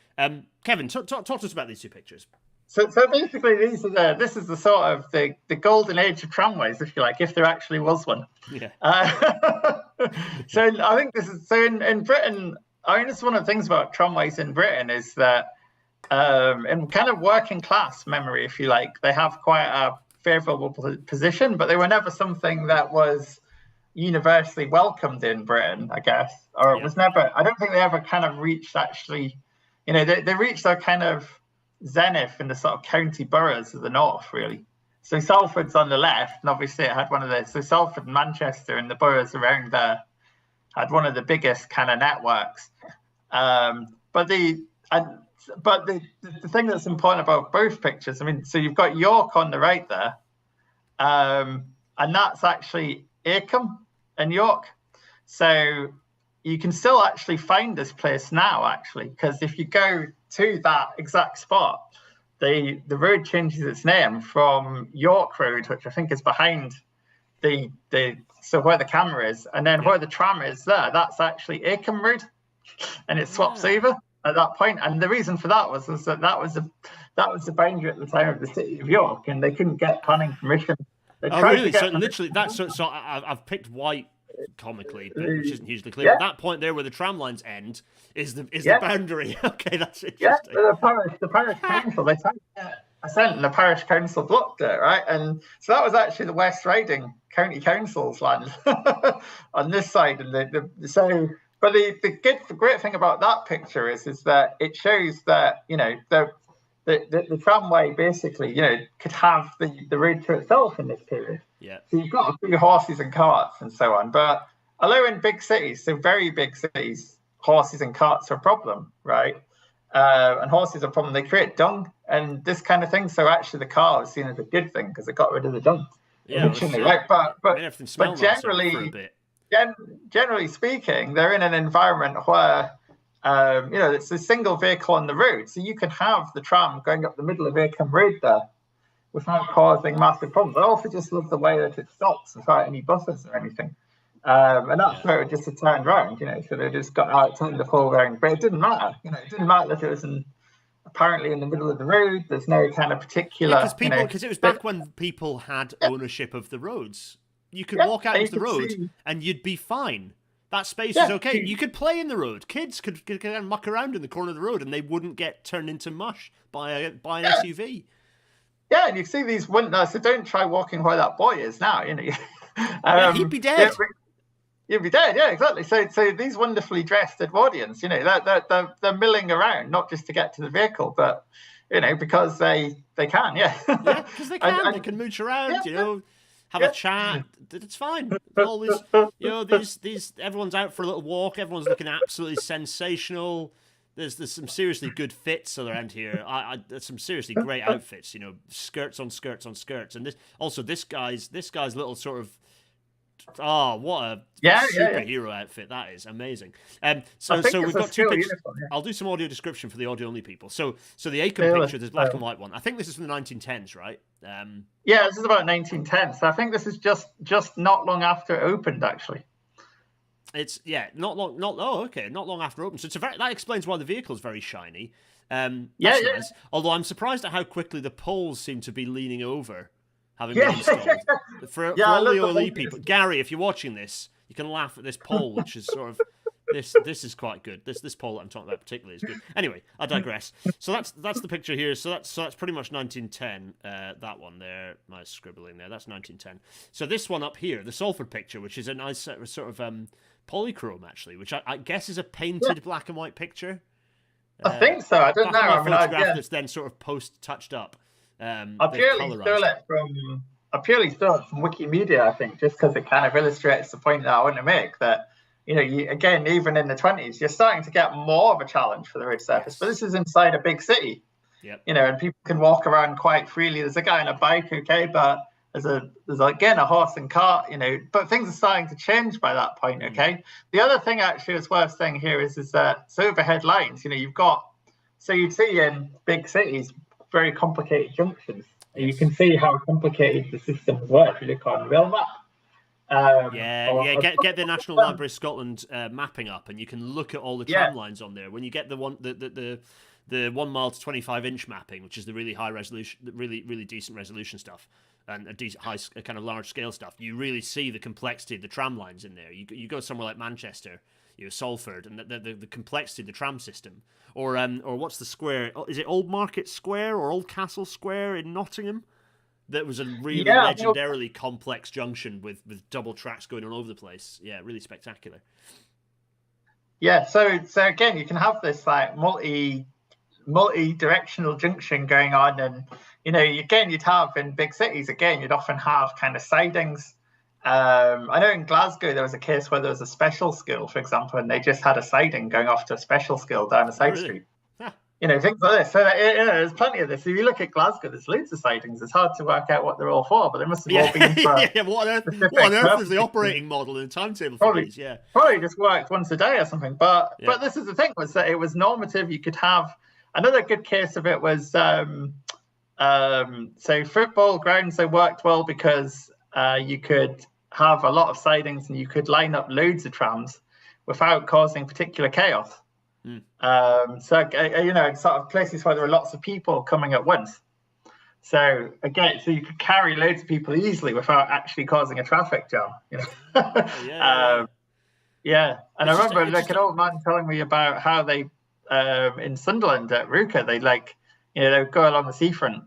Kevin, talk to us about these 2 pictures.
So basically, this is the sort of the golden age of tramways, if you like, if there actually was one.
Yeah.
So I think this is, so in Britain, it's one of the things about tramways in Britain is that in kind of working class memory, if you like, they have quite a favourable position, but they were never something that was universally welcomed in Britain, I guess, or it was never. I don't think they ever kind of reached actually. They reached their kind of zenith in the sort of county boroughs of the north, really. So Salford's on the left, and obviously it had one of the, so Salford and Manchester and the boroughs around there had one of the biggest kind of networks. But the thing that's important about both pictures, so you've got York on the right there, and that's actually Acomb and York. So you can still actually find this place now, actually, because if you go to that exact spot, the road changes its name from York Road, which I think is behind so where the camera is, and then where the tram is there, that's actually Acomb Road, and it swaps over at that point. And the reason for that was that was the boundary at the time of the city of York, and they couldn't get planning permission.
Really? So literally, I've picked white comically, but which isn't hugely clear. At that point there where the tram lines end is the boundary. Okay, that's interesting.
The parish council, and the parish council blocked it, right? And so that was actually the West Riding County Council's land on this side. And but the great thing about that picture is that it shows that, you know, the tramway basically, you know, could have the road to itself in this period.
Yeah.
So you've got a few horses and carts and so on. But although in big cities, so very big cities, horses and carts are a problem, right? And horses are a problem. They create dung and this kind of thing. So actually the car was seen as a good thing because it got rid of the dung.
Yeah,
originally, right? But generally,
for a bit.
Generally speaking, they're in an environment where, you know, it's a single vehicle on the road. So you can have the tram going up the middle of Acomb Road there without causing massive problems. I also just love the way that it stops without any buses or anything. And that's where it just turned round, you know, so they just got out, turned the pole round. But it didn't matter, you know, it didn't matter that it was apparently in the middle of the road. There's no kind of particular...
Because it was back when people had ownership of the roads. You could walk out into the road and you'd be fine. That space is okay. You could play in the road. Kids could muck around in the corner of the road and they wouldn't get turned into mush by an SUV.
Yeah, and you see these wouldn't. So don't try walking where that boy is now. You
Yeah,
know,
he'd be dead.
You'd be dead. Yeah, exactly. So these wonderfully dressed Edwardians, you know, they're milling around not just to get to the vehicle, but you know, because they can. Yeah.
Yeah, because they can. They can mooch around. You know. Have a chat. It's fine. All these, you know, these. Everyone's out for a little walk. Everyone's looking absolutely sensational. There's some seriously good fits around here. There's some seriously great outfits. You know, skirts on skirts on skirts, and this guy's little sort of. Oh, what a superhero outfit that is! Amazing. So we've got two pictures. I'll do some audio description for the audio only people. So the Acomb picture, there's black and white one. I think this is from the 1910s, right?
Yeah, this is about 1910. So I think this is just not long after it opened, actually.
It's not long after it opened. So that explains why the vehicle is very shiny. Nice. Although I'm surprised at how quickly the poles seem to be leaning over. Having been installed. For all the OLE people. Gary, if you're watching this, you can laugh at this poll, which is sort of this is quite good. This poll that I'm talking about particularly is good. Anyway, I digress. So that's the picture here. So that's pretty much 1910. That one there, nice scribbling there. That's 1910. So this one up here, the Salford picture, which is a nice sort of polychrome actually, which I guess is a painted black and white picture.
I think so. I don't know.
I mean, photograph that's then sort of post touched up.
I purely stole it from Wikimedia, I think, just because it kind of illustrates the point that I want to make, that, you know, even in the 20s, you're starting to get more of a challenge for the road surface. But this is inside a big city, you know, and people can walk around quite freely. There's a guy on a bike, okay, but there's again a horse and cart, you know, but things are starting to change by that point, okay. The other thing actually is worth saying here is that overhead lines, you know, you'd see in big cities very complicated junctions. You can see how complicated the systems were if you look on the rail map.
Get the National Library of Scotland mapping up, and you can look at all the tram lines on there. When you get the 1 mile to 25-inch mapping, which is the really high resolution, really decent resolution stuff, and a decent kind of large scale stuff, you really see the complexity of the tram lines in there. You go somewhere like Manchester, you know, Salford, and the complexity of the tram system, or what's the square? Is it Old Market Square or Old Castle Square in Nottingham? That was a really legendarily complex junction with double tracks going all over the place. Yeah, really spectacular. Yeah, so again, you can have this like multi-directional junction going on, and you know, again, you'd have in big cities, you'd often have kind of sidings. I know in Glasgow there was a case where there was a special school, for example, and they just had a siding going off to a special school down a side street. Yeah. You know, things like this. So you know, there's plenty of this. If you look at Glasgow, there's loads of sidings. It's hard to work out what they're all for, but they must have all been for what on earth is the operating model and timetable for these? Yeah.
Probably just worked once a day or something. But this is the thing, was that it was normative. You could have another good case of it was so football grounds, they worked well because you could have a lot of sidings and you could line up loads of trams without causing particular chaos. So you know, sort of places where there are lots of people coming at once. So again, you could carry loads of people easily without actually causing a traffic jam. You know? And I remember an old man telling me about how they in Sunderland at Ruka, they would go along the seafront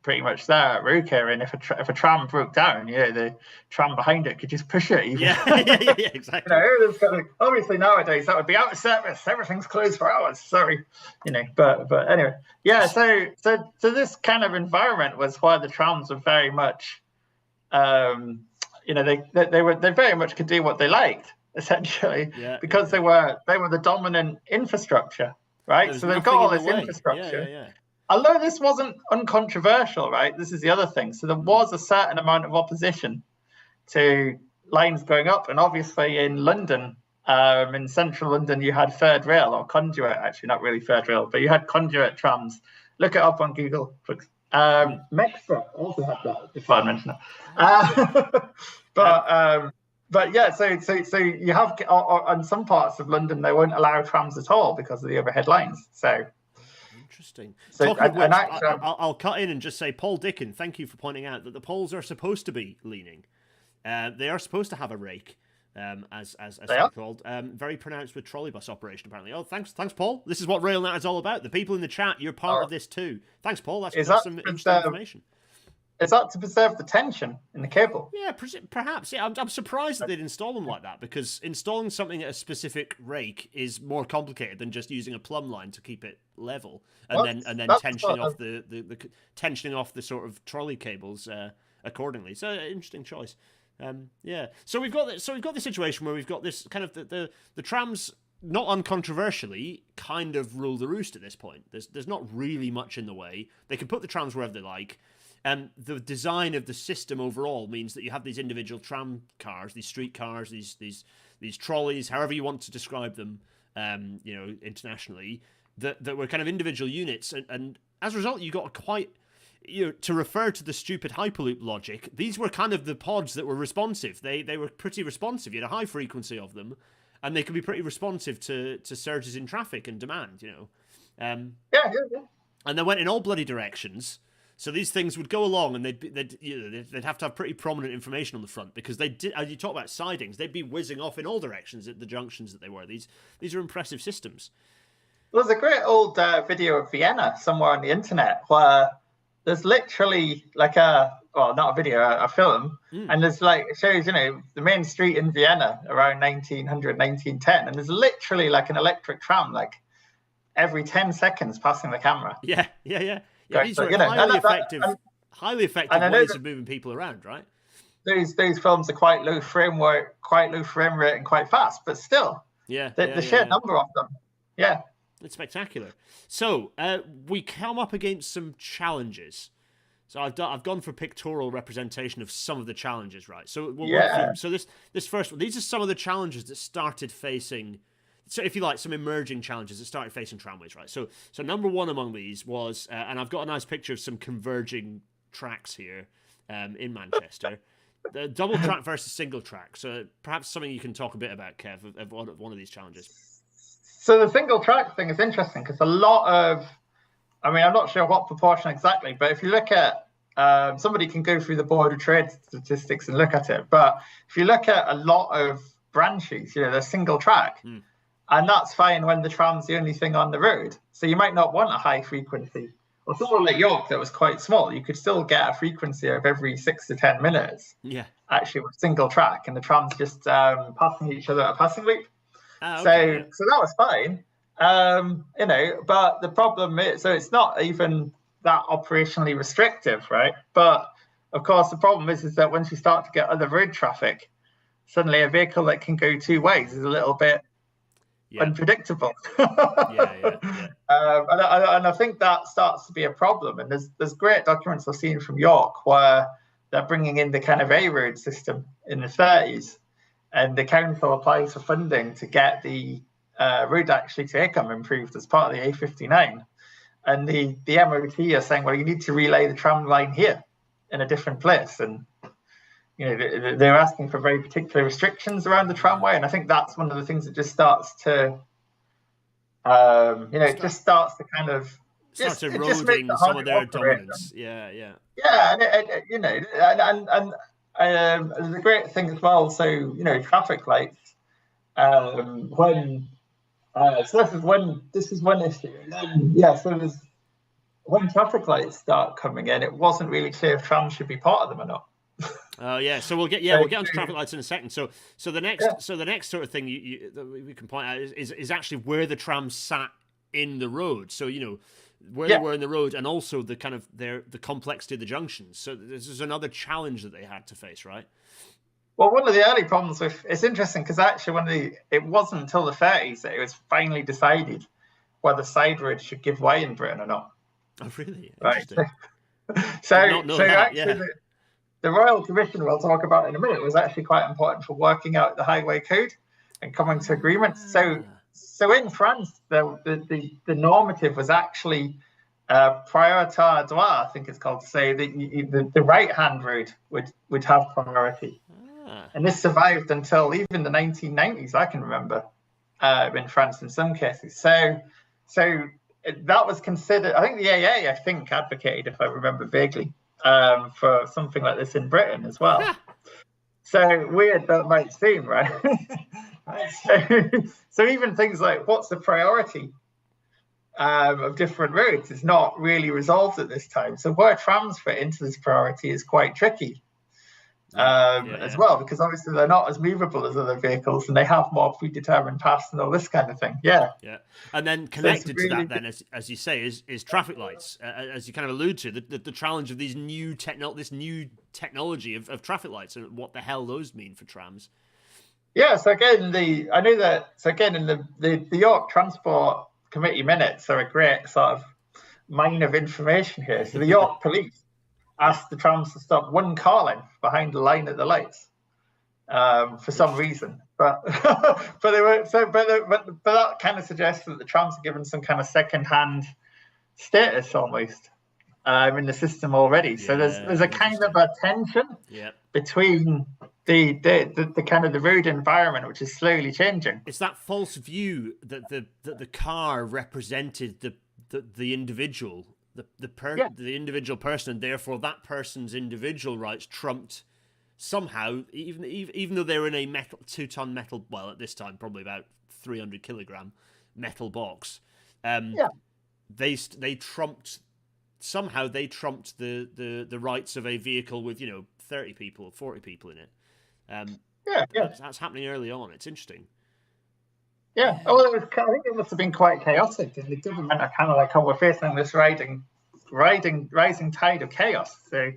pretty much there at Ruka, and if a tram broke down, the tram behind it could just push it. Even.
Yeah, exactly.
Obviously nowadays that would be out of service. Everything's closed for hours. Sorry, But anyway, yeah. So this kind of environment was why the trams were very much, they very much could do what they liked essentially, because they were the dominant infrastructure, right? So they've got all this infrastructure.
Yeah.
Although this wasn't uncontroversial, right? This is the other thing. So there was a certain amount of opposition to lines going up. And obviously in London, in central London, you had third rail or conduit, actually, not really third rail, but you had conduit trams. Look it up on Google. Mexborough also had that, if I mention it. But yeah, so you have, on some parts of London, they won't allow trams at all because of the overhead lines. So
interesting.
So,
Talking of which, I'll cut in and just say, Paul Dickin, thank you for pointing out that the poles are supposed to be leaning. They are supposed to have a rake, as they're called. Very pronounced with trolley bus operation, apparently. Oh, thanks, Paul. This is what RailNet is all about. The people in the chat, you're part of this too. Thanks, Paul. That's some interesting information.
Is that to preserve the tension in the cable?
Yeah, perhaps. Yeah, I'm surprised that they'd install them like that, because installing something at a specific rake is more complicated than just using a plumb line to keep it level, and then tensioning off the tensioning off the sort of trolley cables accordingly. So interesting choice. Yeah. So we've got this situation where we've got this kind of the trams, not uncontroversially, kind of rule the roost at this point. There's not really much in the way. They can put the trams wherever they like. The design of the system overall means that you have these individual tram cars, these street cars, these trolleys, however you want to describe them, internationally, that were kind of individual units, and as a result, you got to refer to the stupid Hyperloop logic, these were kind of the pods that were responsive. They were pretty responsive. You had a high frequency of them, and they could be pretty responsive to surges in traffic and demand.
Yeah.
And they went in all bloody directions. So these things would go along, and they'd have to have pretty prominent information on the front, because they did. As you talk about sidings, they'd be whizzing off in all directions at the junctions that they were. These are impressive systems.
Well, there's a great old video of Vienna somewhere on the internet where there's literally not a video, a film, and there's it shows the main street in Vienna around 1900, 1910, and there's literally an electric tram every 10 seconds passing the camera.
Yeah. These are highly effective ways of moving people around, right?
These films are quite low frame rate, and quite fast, but still, the sheer number of them,
it's spectacular. So we come up against some challenges. So I've gone for pictorial representation of some of the challenges, right? So we'll work through them. So this first one, these are some of the challenges that started facing. So if you like, some emerging challenges that started facing tramways, right? So number one among these was, and I've got a nice picture of some converging tracks here in Manchester. The double track versus single track. So perhaps something you can talk a bit about, Kev, of one of these challenges.
So the single track thing is interesting because a lot of, I'm not sure what proportion exactly, but if you look at, somebody can go through the Board of Trade statistics and look at it. But if you look at a lot of branches, they're single track. And that's fine when the tram's the only thing on the road. So you might not want a high frequency. Or somewhere like York that was quite small, you could still get a frequency of every 6 to 10 minutes.
Yeah.
Actually, with single track, and the tram's just passing each other at a passing loop.
Okay,
so that was fine. But the problem is, so it's not even that operationally restrictive, right? But of course, the problem is that once you start to get other road traffic, suddenly a vehicle that can go two ways is a little bit unpredictable. And I think that starts to be a problem. And there's great documents I've seen from York where they're bringing in the kind of A road system in the 30s, and the council applies for funding to get the road actually to Acomb improved as part of the A59. And the MOT are saying, well, you need to relay the tram line here in a different place. And they're asking for very particular restrictions around the tramway, and I think that's one of the things that just starts to, just starts to kind
starts eroding some of their dominance.
And the great thing as well. So traffic lights. This is one issue. And then, so there's when traffic lights start coming in, it wasn't really clear if trams should be part of them or not.
Yeah, so we'll get onto traffic lights in a second. So the next sort of thing that we can point out is actually where the trams sat in the road. So where they were in the road, and also the kind of the complexity of the junctions. So this is another challenge that they had to face, right?
Well, one of the early problems it's interesting because actually it wasn't until the 30s that it was finally decided whether side roads should give way in Britain or not.
Oh, really?
Interesting. Right. The Royal Commission we'll talk about in a minute was actually quite important for working out the highway code and coming to agreements. So in France, the normative was actually prioritaire droit, I think it's called, to say that the right-hand road would have priority. And this survived until even the 1990s, I can remember, in France in some cases. So that was considered, I think the AA, advocated, if I remember vaguely, for something like this in Britain as well. So weird that might seem, right? So even things like what's the priority of different roads is not really resolved at this time. So where trams fit into this priority is quite tricky as well, because obviously they're not as movable as other vehicles and they have more predetermined paths and all this kind of thing. Yeah.
And then connected to that, then, as you say, is traffic lights, as you kind of allude to, the challenge of this new technology of traffic lights and what the hell those mean for trams.
Yeah, so again, in the York Transport Committee minutes are a great sort of mine of information here. So the York police asked the trams to stop one car length behind the line at the lights for some reason, but that kind of suggests that the trams are given some kind of second-hand status almost in the system already. So there's a kind of a tension between the kind of the road environment, which is slowly changing.
It's that false view that the car represented the individual, the individual person, and therefore that person's individual rights trumped somehow, even though they were in a 2-ton metal, well, at this time probably about 300 kilogram metal box. They trumped the rights of a vehicle with 30 people or 40 people in it. That's happening early on. It's interesting.
Yeah. Well, I think it must have been quite chaotic, and the government are kind of like, we're facing this rising tide of chaos. So,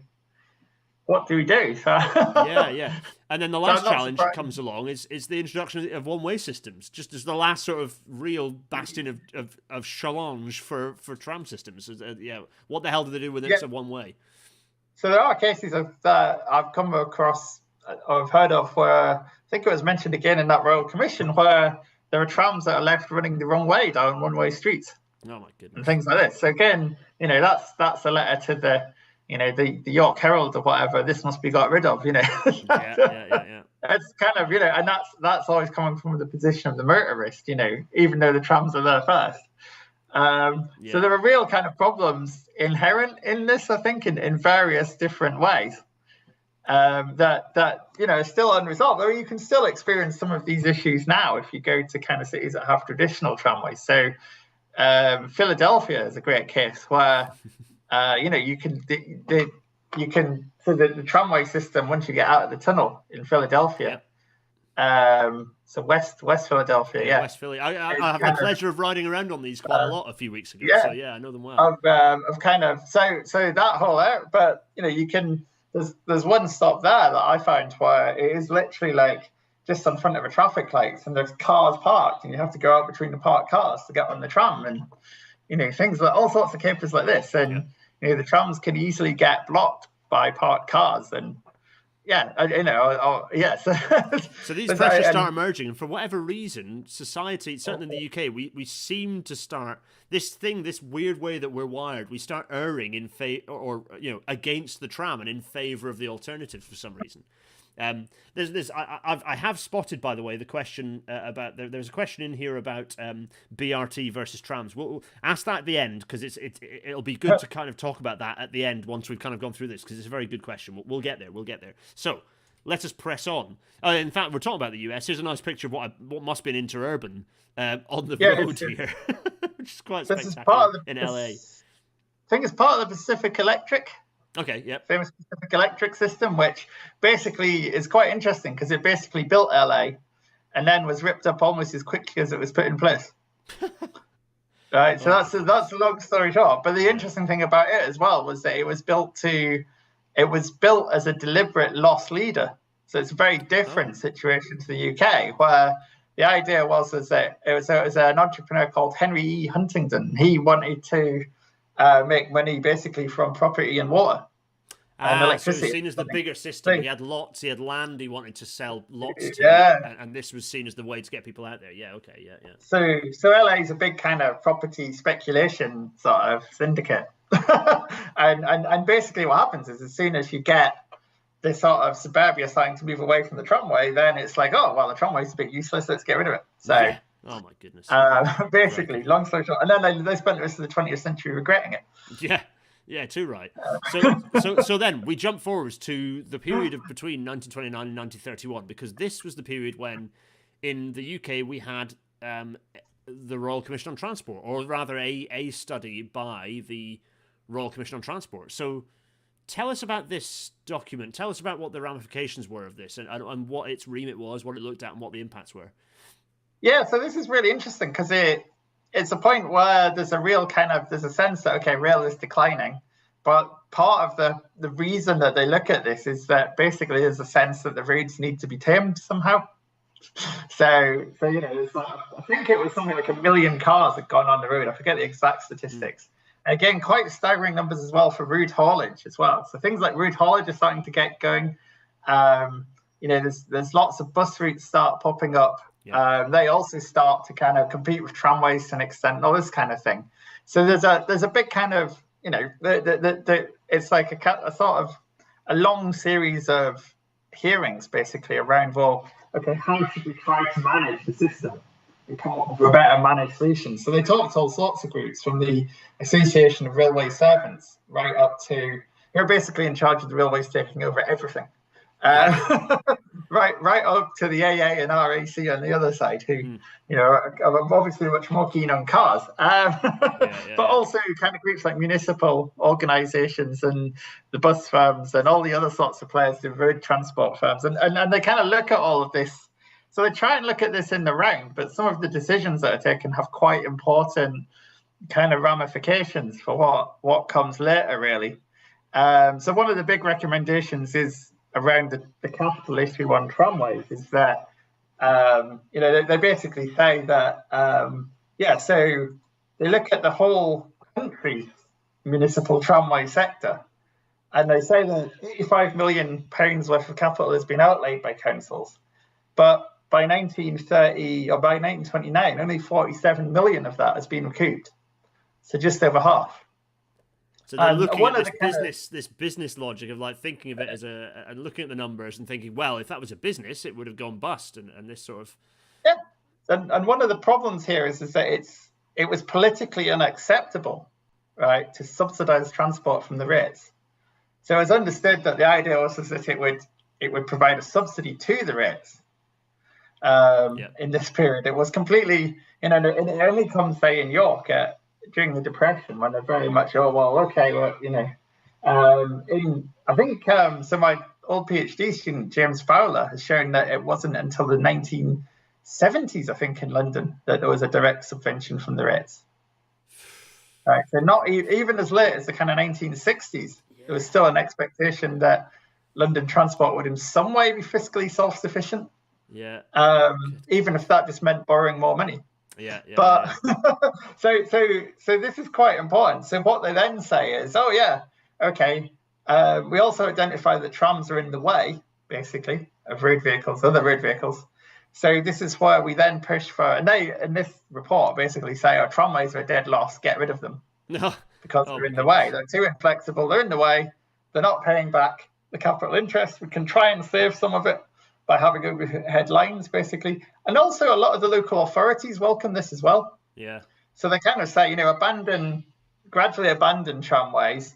what do we do?
And then the last challenge that comes along is the introduction of one-way systems, just as the last sort of real bastion of challenge for tram systems. What the hell do they do with it? It's a one-way.
So there are cases I've come across, I've heard of, where I think it was mentioned again in that Royal Commission, where there are trams that are left running the wrong way down one-way streets.
Oh my goodness!
And things like this. So again, that's a letter to the York Herald or whatever. This must be got rid of. It's kind of and that's always coming from the position of the motorist. Even though the trams are there first. So there are real kind of problems inherent in this, I think, in various different ways that are still unresolved. Or you can still experience some of these issues now if you go to kind of cities that have traditional tramways. So Philadelphia is a great case where you can the tramway system, once you get out of the tunnel in Philadelphia. So West Philadelphia,
West Philly. I have the pleasure of riding around on these quite a lot a few weeks ago. So I know them well.
Of kind of so that whole area, but you can. There's one stop there that I found where it is literally like just in front of a traffic lights, and there's cars parked, and you have to go out between the parked cars to get on the tram, and things like all sorts of capers like this, and the trams can easily get blocked by parked cars, and
So these pressures start emerging, and for whatever reason, society, certainly in the UK, we seem to start this weird way that we're wired. We start erring in against the tram and in favour of the alternative for some reason. I have spotted, by the way, the question about there's a question in here about BRT versus trams. We'll ask that at the end, because it'll be good to kind of talk about that at the end once we've kind of gone through this, because it's a very good question. We'll get there. So let us press on. In fact, we're talking about the US. Here's a nice picture of what must be an interurban on the road here, which is quite spectacular in LA.
think it's part of the Pacific Electric.
Okay, yeah.
Famous Pacific Electric system, which basically is quite interesting because it basically built LA and then was ripped up almost as quickly as it was put in place. Right, so that's a long story short. But the interesting thing about it as well was that it was built as a deliberate loss leader. So it's a very different situation to the UK, where the idea was that it was an entrepreneur called Henry E. Huntington. He wanted to make money basically from property and water and electricity.
So it was seen as the bigger system. He had lots, he had land he wanted to sell lots to, and this was seen as the way to get people out there. Yeah, okay, yeah.
So LA is a big kind of property speculation sort of syndicate. and basically what happens is as soon as you get this sort of suburbia starting to move away from the tramway, then it's like, oh, well, the tramway's a bit useless, let's get rid of it. So
yeah. Oh my goodness.
Basically, long story short. And then they spent the rest of the 20th century regretting it.
Yeah, too right. So then we jump forwards to the period of between 1929 and 1931, because this was the period when in the UK we had the Royal Commission on Transport, or rather a study by the Royal Commission on Transport. So tell us about this document. Tell us about what the ramifications were of this and what its remit was, what it looked at, and what the impacts were.
Yeah, so this is really interesting because it's a point where there's a sense that, okay, rail is declining. But part of the reason that they look at this is that basically there's a sense that the roads need to be tamed somehow. So it's like, I think it was something like 1 million cars had gone on the road. I forget the exact statistics. Again, quite staggering numbers as well for route haulage as well. So things like route haulage are starting to get going. There's lots of bus routes start popping up. Yeah. They also start to kind of compete with tramways to an extent, and all this kind of thing. So there's a big kind of, it's like a sort of a long series of hearings basically around, well, okay, how should we try to manage the system and come up with a better managed solution? So they talked to all sorts of groups, from the Association of Railway Servants right up to, you're basically in charge of the railways taking over everything. Right up to the AA and RAC on the other side, who are obviously much more keen on cars, but also kind of groups like municipal organisations and the bus firms and all the other sorts of players, the road transport firms, and they kind of look at all of this. So they try and look at this in the round, but some of the decisions that are taken have quite important kind of ramifications for what comes later, really. So one of the big recommendations is around the capital issue on tramways is that, they basically say that, so they look at the whole country's municipal tramway sector, and they say that £85 million worth of capital has been outlaid by councils, but by 1930 or by 1929, only 47 million of that has been recouped. So just over half.
So they're looking at this business logic of like thinking of it as and looking at the numbers and thinking, well, if that was a business, it would have gone bust, and this sort of.
Yeah, and one of the problems here is that it was politically unacceptable, right, to subsidise transport from the rates. So it was understood that the idea was that it would provide a subsidy to the rates. In this period, it was completely, and it only comes, say, in York during the Depression, when they're very much, so my old PhD student James Fowler has shown that it wasn't until the 1970s, I think, in London, that there was a direct subvention from the rates. Right, so not even as late as the kind of 1960s, there was still an expectation that London transport would in some way be fiscally self-sufficient.
Yeah.
Even if that just meant borrowing more money. But so this is quite important. So what they then say is, we also identify that trams are in the way, basically, of other road vehicles. So this is where we then push for, and they in this report basically say, our tramways are a dead loss, get rid of them. No. Because they're in the way. They're too inflexible, they're in the way, they're not paying back the capital interest. We can try and save some of it by having overhead lines, basically. And also a lot of the local authorities welcome this as well.
Yeah.
So they kind of say, gradually abandon tramways,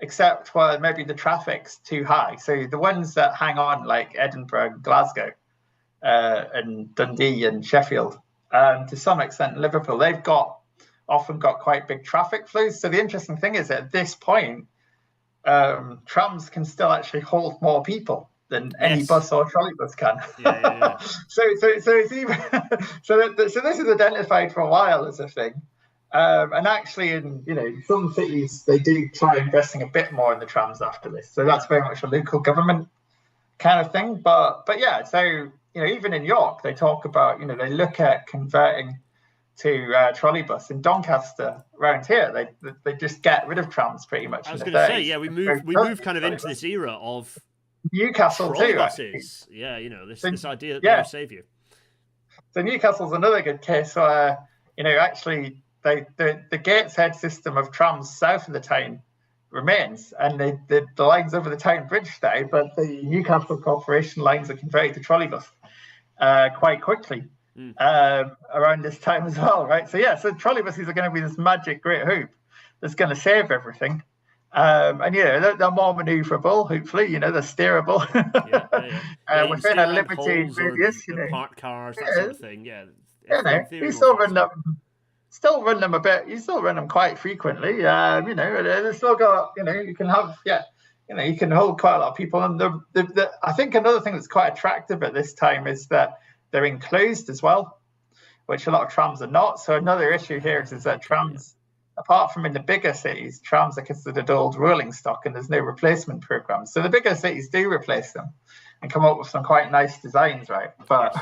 except where maybe the traffic's too high. So the ones that hang on, like Edinburgh, Glasgow, and Dundee and Sheffield, to some extent Liverpool, they've got often got quite big traffic flows. So the interesting thing is that at this point, trams can still actually hold more people than any bus or trolleybus can. So it's even so this is identified for a while as a thing. And actually, in some cities, they do try investing a bit more in the trams after this. So that's very much a local government kind of thing. But yeah, so even in York, they talk about they look at converting to trolleybus. In Doncaster, around here, they just get rid of trams pretty much.
I was going to say, yeah, we move kind of into this era of
Newcastle
trolleybuses.
Too.
Yeah, this idea that they're a saviour.
So Newcastle's another good case where actually the Gateshead system of trams south of the town remains, and the lines over the town bridge stay, but the Newcastle Corporation lines are converted to trolleybus quite quickly around this time as well, right? So so trolleybuses are going to be this magic great hoop that's going to save everything. And they're more manoeuvrable, hopefully, they're steerable within a limited radius,
parked cars, that sort of thing.
You still run them a bit. You still run them quite frequently. They still got. You can have. You can hold quite a lot of people. And I think another thing that's quite attractive at this time is that they're enclosed as well, which a lot of trams are not. So another issue here is that trams, apart from in the bigger cities, trams are considered old rolling stock, and there's no replacement programs. So the bigger cities do replace them and come up with some quite nice designs, right? But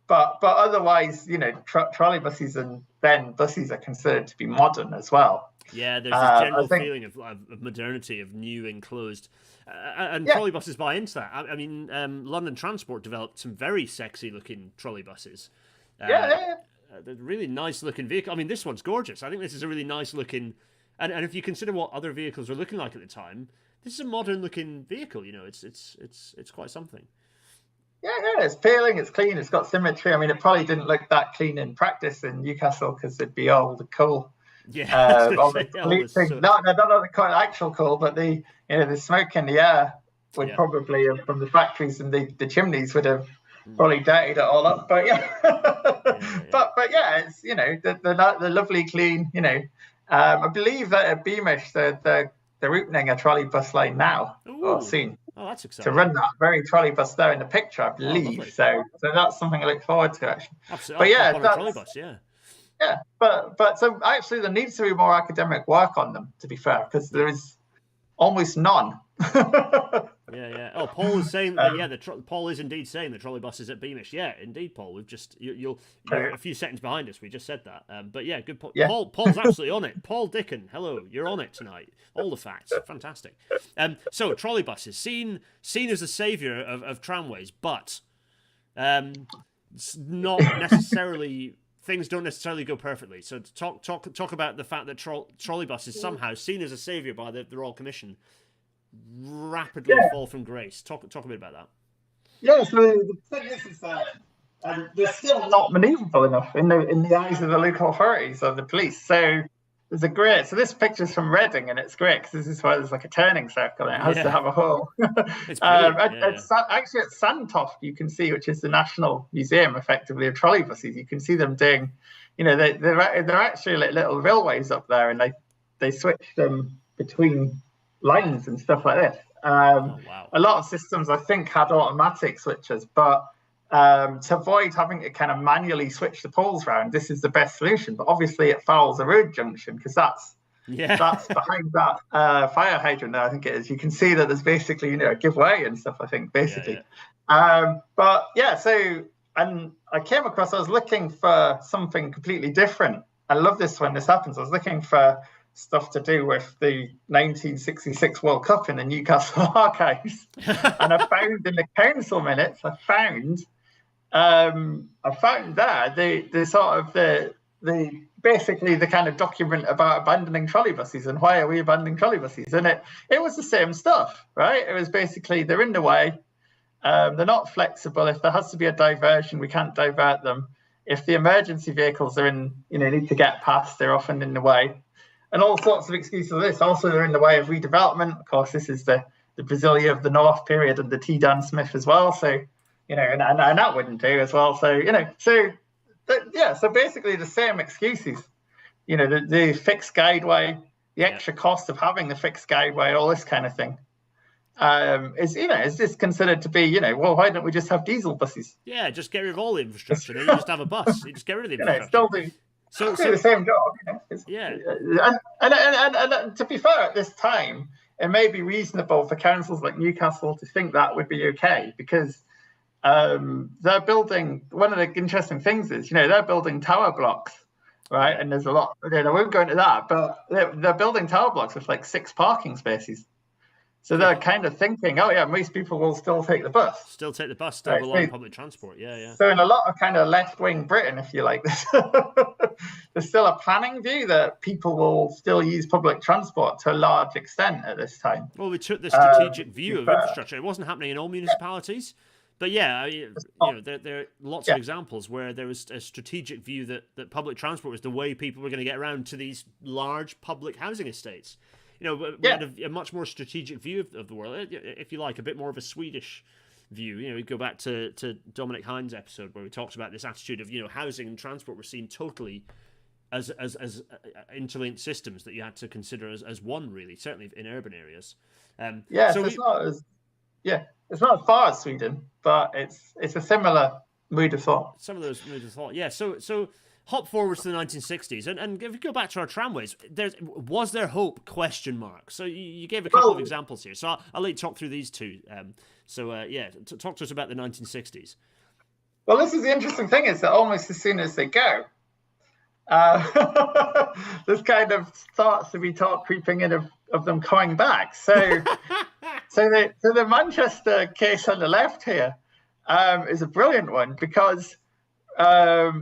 but otherwise, trolleybuses and then buses are considered to be modern as well.
Yeah, there's this general feeling of modernity, of new enclosed, and trolleybuses buy into that. I mean, London Transport developed some very sexy-looking trolleybuses. They're really nice-looking vehicle. I mean, this one's gorgeous. I think this is a really nice-looking, and if you consider what other vehicles were looking like at the time, this is a modern-looking vehicle. It's quite something.
Yeah, it's appealing, it's clean, it's got symmetry. I mean, it probably didn't look that clean in practice in Newcastle because it'd be all the coal.
Yeah,
not the actual coal, but the smoke in the air would probably from the factories, and the chimneys would have probably dirtied it all up. But but it's the lovely clean. I believe that at Beamish they're opening a trolleybus line now or soon.
Oh, that's exciting.
To run that very trolleybus there in the picture, I believe. So that's something I look forward to, actually.
Absolutely. But that's a trolleybus,
but so actually there needs to be more academic work on them, to be fair, because there is almost none.
Oh, Paul is saying that. Paul is indeed saying the trolleybus is at Beamish. Yeah, indeed, Paul. We've just you're a few seconds behind us. We just said that. But yeah, good. Paul's absolutely on it. Paul Dickon, hello, you're on it tonight. All the facts, fantastic. So trolleybus is seen as the saviour of tramways, but it's not necessarily. Things don't necessarily go perfectly. So talk about the fact that trolleybus is somehow seen as a saviour by the Royal Commission. Rapidly fall from grace. Talk a bit about that.
Yeah, so the thing is that they're still not manoeuvrable enough in the eyes of the local authorities or the police. So there's this picture's from Reading, and it's great because this is where there's like a turning circle and it has to have a hole.
It's
actually at Sandtoft you can see, which is the National Museum effectively of trolleybuses. You can see them doing, they're actually like little railways up there, and they switch them between lines and stuff like this. A lot of systems I think had automatic switches, but to avoid having to kind of manually switch the poles around, this is the best solution. But obviously it fouls a road junction because that's behind that fire hydrant there, I think it is. You can see that there's basically a giveaway and stuff, I think, basically. So and I came across, I was looking for something completely different. I love this when this happens. I was looking for stuff to do with the 1966 World Cup in the Newcastle archives, and I found in the council minutes, I found there the sort of the basically the kind of document about abandoning trolleybuses and why are we abandoning trolleybuses, and it was the same stuff, right? It was basically they're in the way, they're not flexible. If there has to be a diversion, we can't divert them. If the emergency vehicles are need to get past, they're often in the way. And all sorts of excuses for this. Also, they're in the way of redevelopment. Of course, this is the Brasilia of the North period and the T. Dan Smith as well. So, and that wouldn't do as well. So, so basically the same excuses the fixed guideway, the extra cost of having the fixed guideway, all this kind of thing. Is this considered to be, well, why don't we just have diesel buses?
Yeah, just get rid of all the infrastructure. Then you just have a bus. You just get rid of the infrastructure.
Still do the same job. And to be fair, at this time, it may be reasonable for councils like Newcastle to think that would be okay, because they're building. One of the interesting things is, they're building tower blocks, right? And there's a lot. I won't go into that, but they're building tower blocks with like 6 parking spaces. So they're kind of thinking, oh yeah, most people will still take the bus.
Still rely on public transport. Yeah.
So in a lot of kind of left-wing Britain, if you like, there's still a planning view that people will still use public transport to a large extent at this time.
Well, we took the strategic view of infrastructure. It wasn't happening in all municipalities. But there are lots of examples where there was a strategic view that public transport was the way people were going to get around to these large public housing estates. We had a much more strategic view of the world, if you like, a bit more of a Swedish view. We go back to Dominic Hines' episode where we talked about this attitude of, housing and transport were seen totally as interlinked systems that you had to consider as one, really, certainly in urban areas.
It's not as far as Sweden, but it's a similar mood of thought.
Some of those moods of thought, yeah. So hop forwards to the 1960s, and if we go back to our tramways, was there hope? Question mark. So you gave a couple of examples here. So I'll let you talk through these two. Talk to us about the 1960s.
Well, this is the interesting thing, is that almost as soon as they go, this kind of starts to be talk creeping in of them coming back. So the Manchester case on the left here is a brilliant one, because so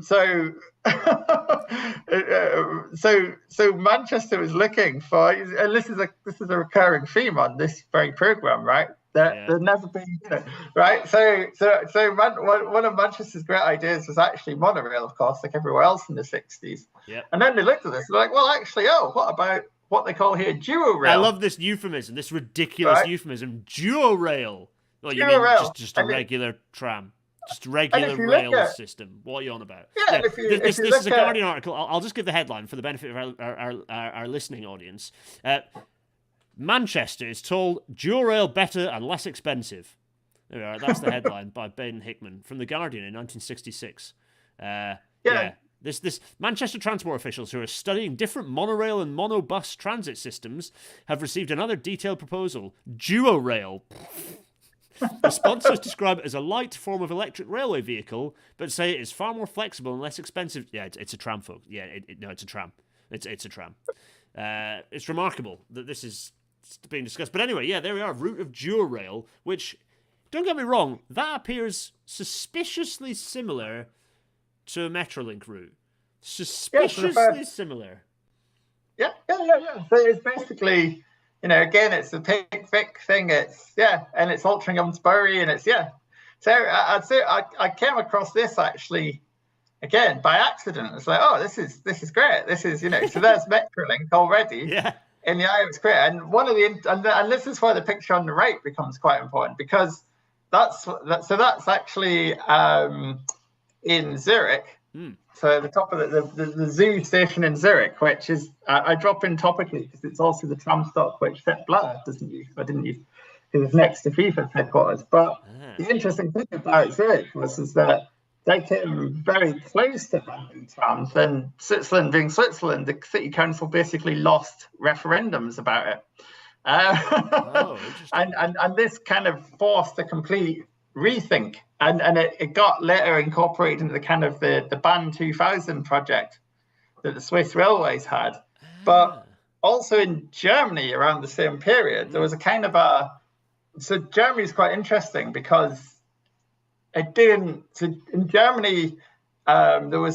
Manchester was looking for, and this is a recurring theme on this very program, right? There's never been, right? So one of Manchester's great ideas was actually monorail, of course, like everywhere else in the 60s.
Yeah.
And then they looked at this, they're like, well, actually, what about what they call here duo-rail?
I love this euphemism, this ridiculous euphemism, duo-rail. Well, you mean just a regular tram. Just a regular rail system. What are you on about?
Yeah,
this is a Guardian article. I'll just give the headline for the benefit of our listening audience. Manchester is told dual rail better and less expensive. There we are. That's the headline by Ben Hickman from the Guardian in 1966. This Manchester transport officials who are studying different monorail and monobus transit systems have received another detailed proposal: duo rail. The sponsors describe it as a light form of electric railway vehicle, but say it is far more flexible and less expensive. Yeah, it's a tram, folks. Yeah, it's a tram. It's a tram. It's remarkable that this is being discussed. But anyway, there we are, route of dual rail, which, don't get me wrong, that appears suspiciously similar to a Metrolink route. Suspiciously similar.
Yeah. So it's basically, again, it's the Pick Vic thing. And it's Altrincham to Bury, and So I'd say I came across this actually, again, by accident. It's like, oh, this is great. This is, so there's Metrolink already.
Yeah.
In the eye, it's great. And one of and this is where the picture on the right becomes quite important, because that's actually in Zurich. So the top of the zoo station in Zurich, which is I drop in topically because it's also the tram stop which Sepp Blatter doesn't use. I didn't use because it's next to FIFA's headquarters. But the interesting thing about Zurich is that they came very close to banning trams. Then Switzerland, being Switzerland, the city council basically lost referendums about it. And this kind of forced a complete rethink, and it got later incorporated into the kind of the BAN 2000 project that the Swiss railways had. But also in Germany around the same period, there was a kind of so Germany is quite interesting because in Germany there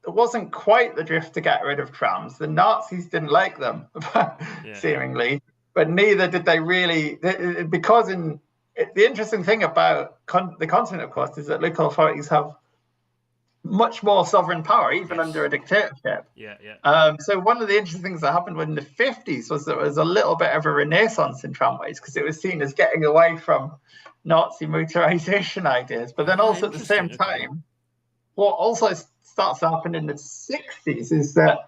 wasn't quite the drift to get rid of trams. The Nazis didn't like them, seemingly, but neither did they really, because the interesting thing about the continent, of course, is that local authorities have much more sovereign power, even under a dictatorship. So one of the interesting things that happened in the 50s was there was a little bit of a renaissance in tramways, because it was seen as getting away from Nazi motorization ideas. But then also at the same time, what also starts to happen in the 60s is that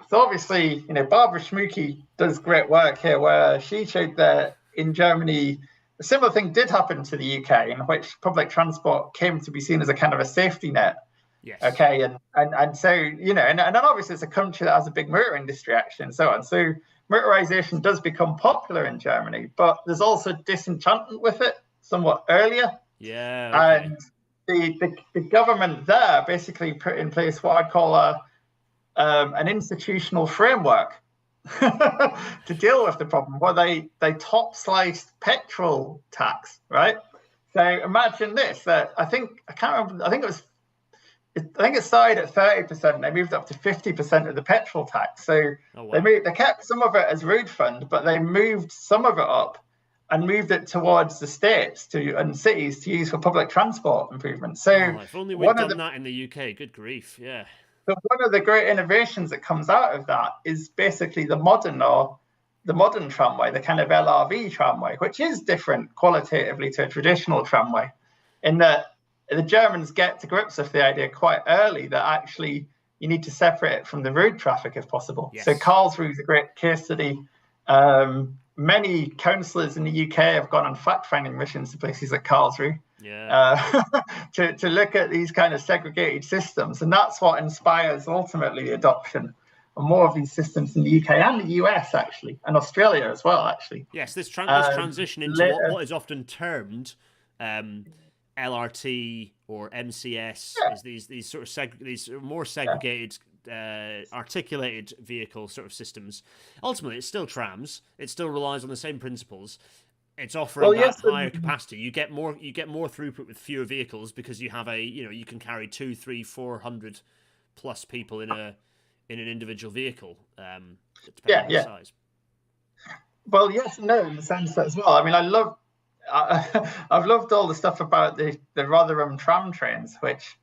So obviously, Barbara Schmucke does great work here, where she showed that in Germany, a similar thing did happen to the UK, in which public transport came to be seen as a kind of a safety net.
Yes.
Okay, and so and then obviously it's a country that has a big motor industry actually, and so on. So motorization does become popular in Germany, but there's also disenchantment with it somewhat earlier.
Yeah. Okay.
And the government there basically put in place what I'd call an institutional framework to deal with the problem, where they top sliced petrol tax, right? So imagine this: that I think it started at 30%. They moved up to 50% of the petrol tax. So they kept some of it as road fund, but they moved some of it up and moved it towards the states and cities to use for public transport improvements. So
if only we'd done that in the UK. Good grief, yeah.
So one of the great innovations that comes out of that is basically the modern tramway, the kind of LRV tramway, which is different qualitatively to a traditional tramway, in that the Germans get to grips with the idea quite early that actually you need to separate it from the road traffic if possible. Yes. So Karlsruhe is a great case study. Many councillors in the UK have gone on fact-finding missions to places like Karlsruhe to look at these kind of segregated systems. And that's what inspires ultimately the adoption of more of these systems in the UK and the US, actually, and Australia as well, actually.
This transition into what is often termed LRT or MCS is these sort of these more segregated, articulated vehicle sort of systems. Ultimately, it's still trams. It still relies on the same principles. It's offering higher capacity. You get more throughput with fewer vehicles because you have you can carry 200, 300, 400 plus people in an individual vehicle. Depending on the size.
Well, yes and no in the sense that as well. I mean, I've loved all the stuff about the Rotherham tram trains, which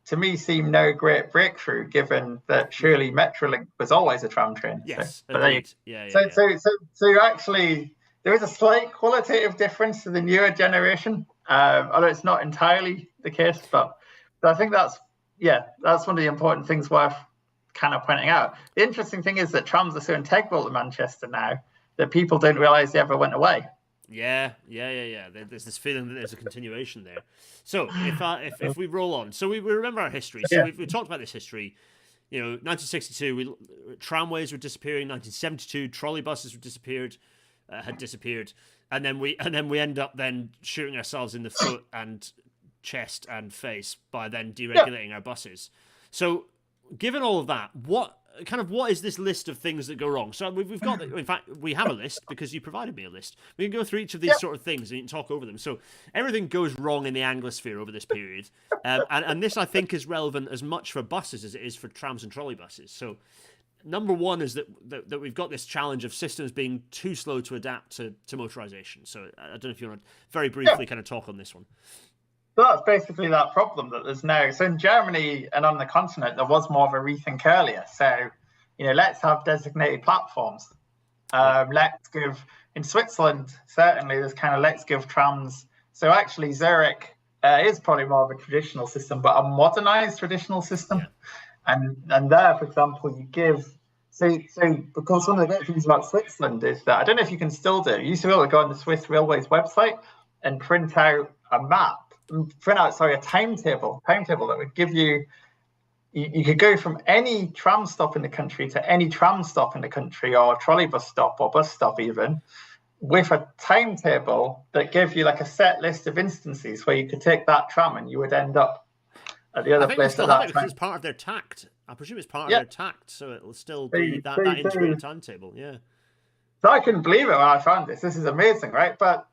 to me seem no great breakthrough, given that surely Metrolink was always a tram train.
Yes,
so actually, there is a slight qualitative difference to the newer generation, although it's not entirely the case. But I think that's one of the important things worth kind of pointing out. The interesting thing is that trams are so integral to Manchester now that people don't realise they ever went away.
Yeah. There's this feeling that there's a continuation there. So if we roll on, so we remember our history. So we've talked about this history. 1962, tramways were disappearing. 1972, trolley buses had disappeared, and then we end up then shooting ourselves in the foot and chest and face by then deregulating our buses. So, given all of that, what is this list of things that go wrong? So we've got, in fact, we have a list because you provided me a list. We can go through each of these sort of things and you can talk over them. So everything goes wrong in the Anglosphere over this period. And this, I think, is relevant as much for buses as it is for trams and trolley buses. So number one is that we've got this challenge of systems being too slow to adapt to motorization. So I don't know if you want to very briefly kind of talk on this one.
So that's basically that problem that there's now. So in Germany and on the continent, there was more of a rethink earlier. So, let's have designated platforms. Let's give, in Switzerland, certainly there's kind of let's give trams. So actually Zurich is probably more of a traditional system, but a modernized traditional system. Yeah. And there, for example, you give, so because one of the great things about Switzerland is that, I don't know if you can still do, you used to be able to go on the Swiss Railways website and print out a timetable that would give you could go from any tram stop in the country to any tram stop in the country, or trolley bus stop or bus stop even, with a timetable that gives you like a set list of instances where you could take that tram and you would end up at the other place.
I think it's part of their tact. I presume it's part of their tact, so it'll still be that integrated timetable. Yeah.
So I couldn't believe it when I found this. This is amazing, right? But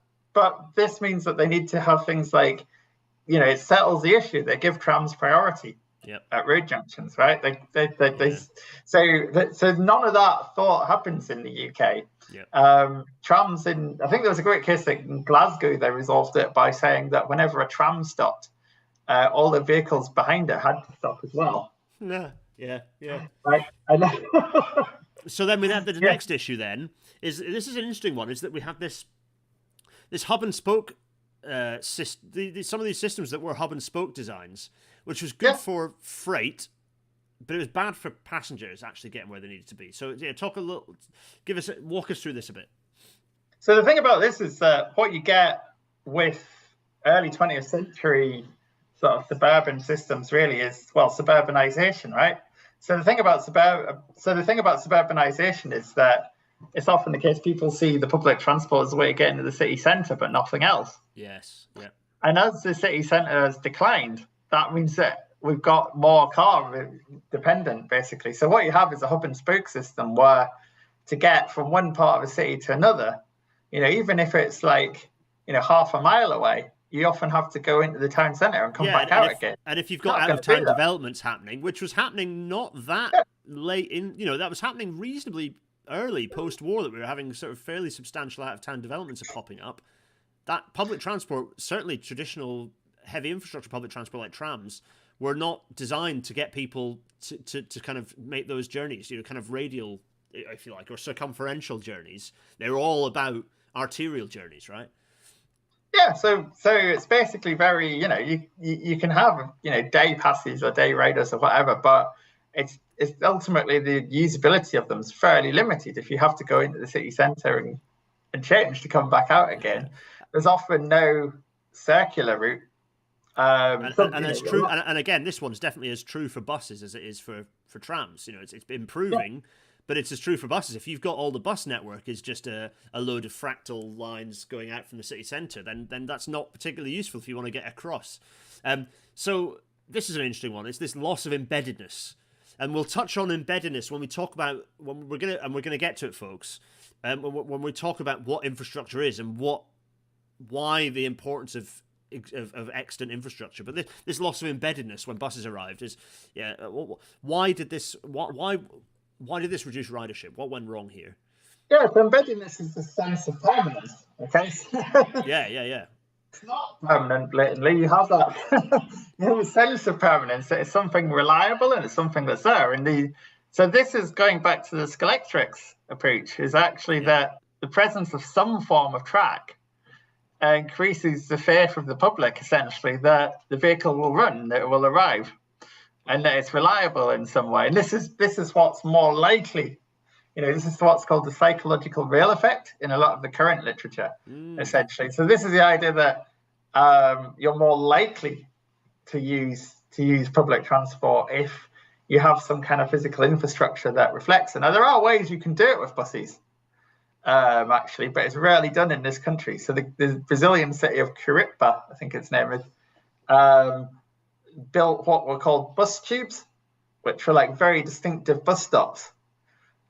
this means that they need to have things like, it settles the issue. They give trams priority at road junctions, right? So none of that thought happens in the UK. Trams I think there was a great case that in Glasgow they resolved it by saying that whenever a tram stopped, all the vehicles behind it had to stop as well.
Yeah.
Right.
So then we have the next issue. Then is an interesting one. Is that we have this hub and spoke. Some of these systems that were hub and spoke designs, which was good for freight, but it was bad for passengers actually getting where they needed to be. So yeah, walk us through this a bit.
So the thing about this is that what you get with early 20th century sort of suburban systems really is, well, suburbanization, right? So the thing about suburbanization is that it's often the case people see the public transport as a way of getting to the city centre, but nothing else.
Yes, yeah.
And as the city centre has declined, that means that we've got more car dependent, basically. So what you have is a hub and spoke system where to get from one part of a city to another, even if it's like, half a mile away, you often have to go into the town centre and come back out again.
And if you've got out-of-town developments happening, which was happening not that late in, that was happening reasonably early post-war, that we were having sort of fairly substantial out-of-town developments are popping up. That public transport, certainly traditional heavy infrastructure public transport like trams, were not designed to get people to kind of make those journeys, kind of radial, if you like, or circumferential journeys. They were all about arterial journeys, right?
Yeah, so it's basically very, you can have, day passes or day riders or whatever, but it's ultimately the usability of them is fairly limited. If you have to go into the city centre and change to come back out again, there's often no circular route.
And it's true. And again, this one's definitely as true for buses as it is for trams. It's improving, but it's as true for buses. If you've got all the bus network is just a load of fractal lines going out from the city centre, then that's not particularly useful if you want to get across. So this is an interesting one. It's this loss of embeddedness, and we'll touch on embeddedness when we talk about we're gonna get to it, folks. When we talk about what infrastructure is and why the importance of extant infrastructure, but this loss of embeddedness when buses arrived is why did this reduce ridership? What went wrong here?
Yeah, so embeddedness is the sense of permanence. Okay.
yeah.
It's not permanent blatantly. You have that a sense of permanence. It's something reliable and it's something that's there. So this is going back to the Scalectrix approach. Is actually that the presence of some form of track increases the faith of the public, essentially, that the vehicle will run, that it will arrive, and that it's reliable in some way. And this is what's more likely. This is what's called the psychological rail effect in a lot of the current literature, essentially. So this is the idea that you're more likely to use public transport if you have some kind of physical infrastructure that reflects it. Now, there are ways you can do it with buses. Actually, but it's rarely done in this country. So the Brazilian city of Curitiba, I think its name is, built what were called bus tubes, which were like very distinctive bus stops.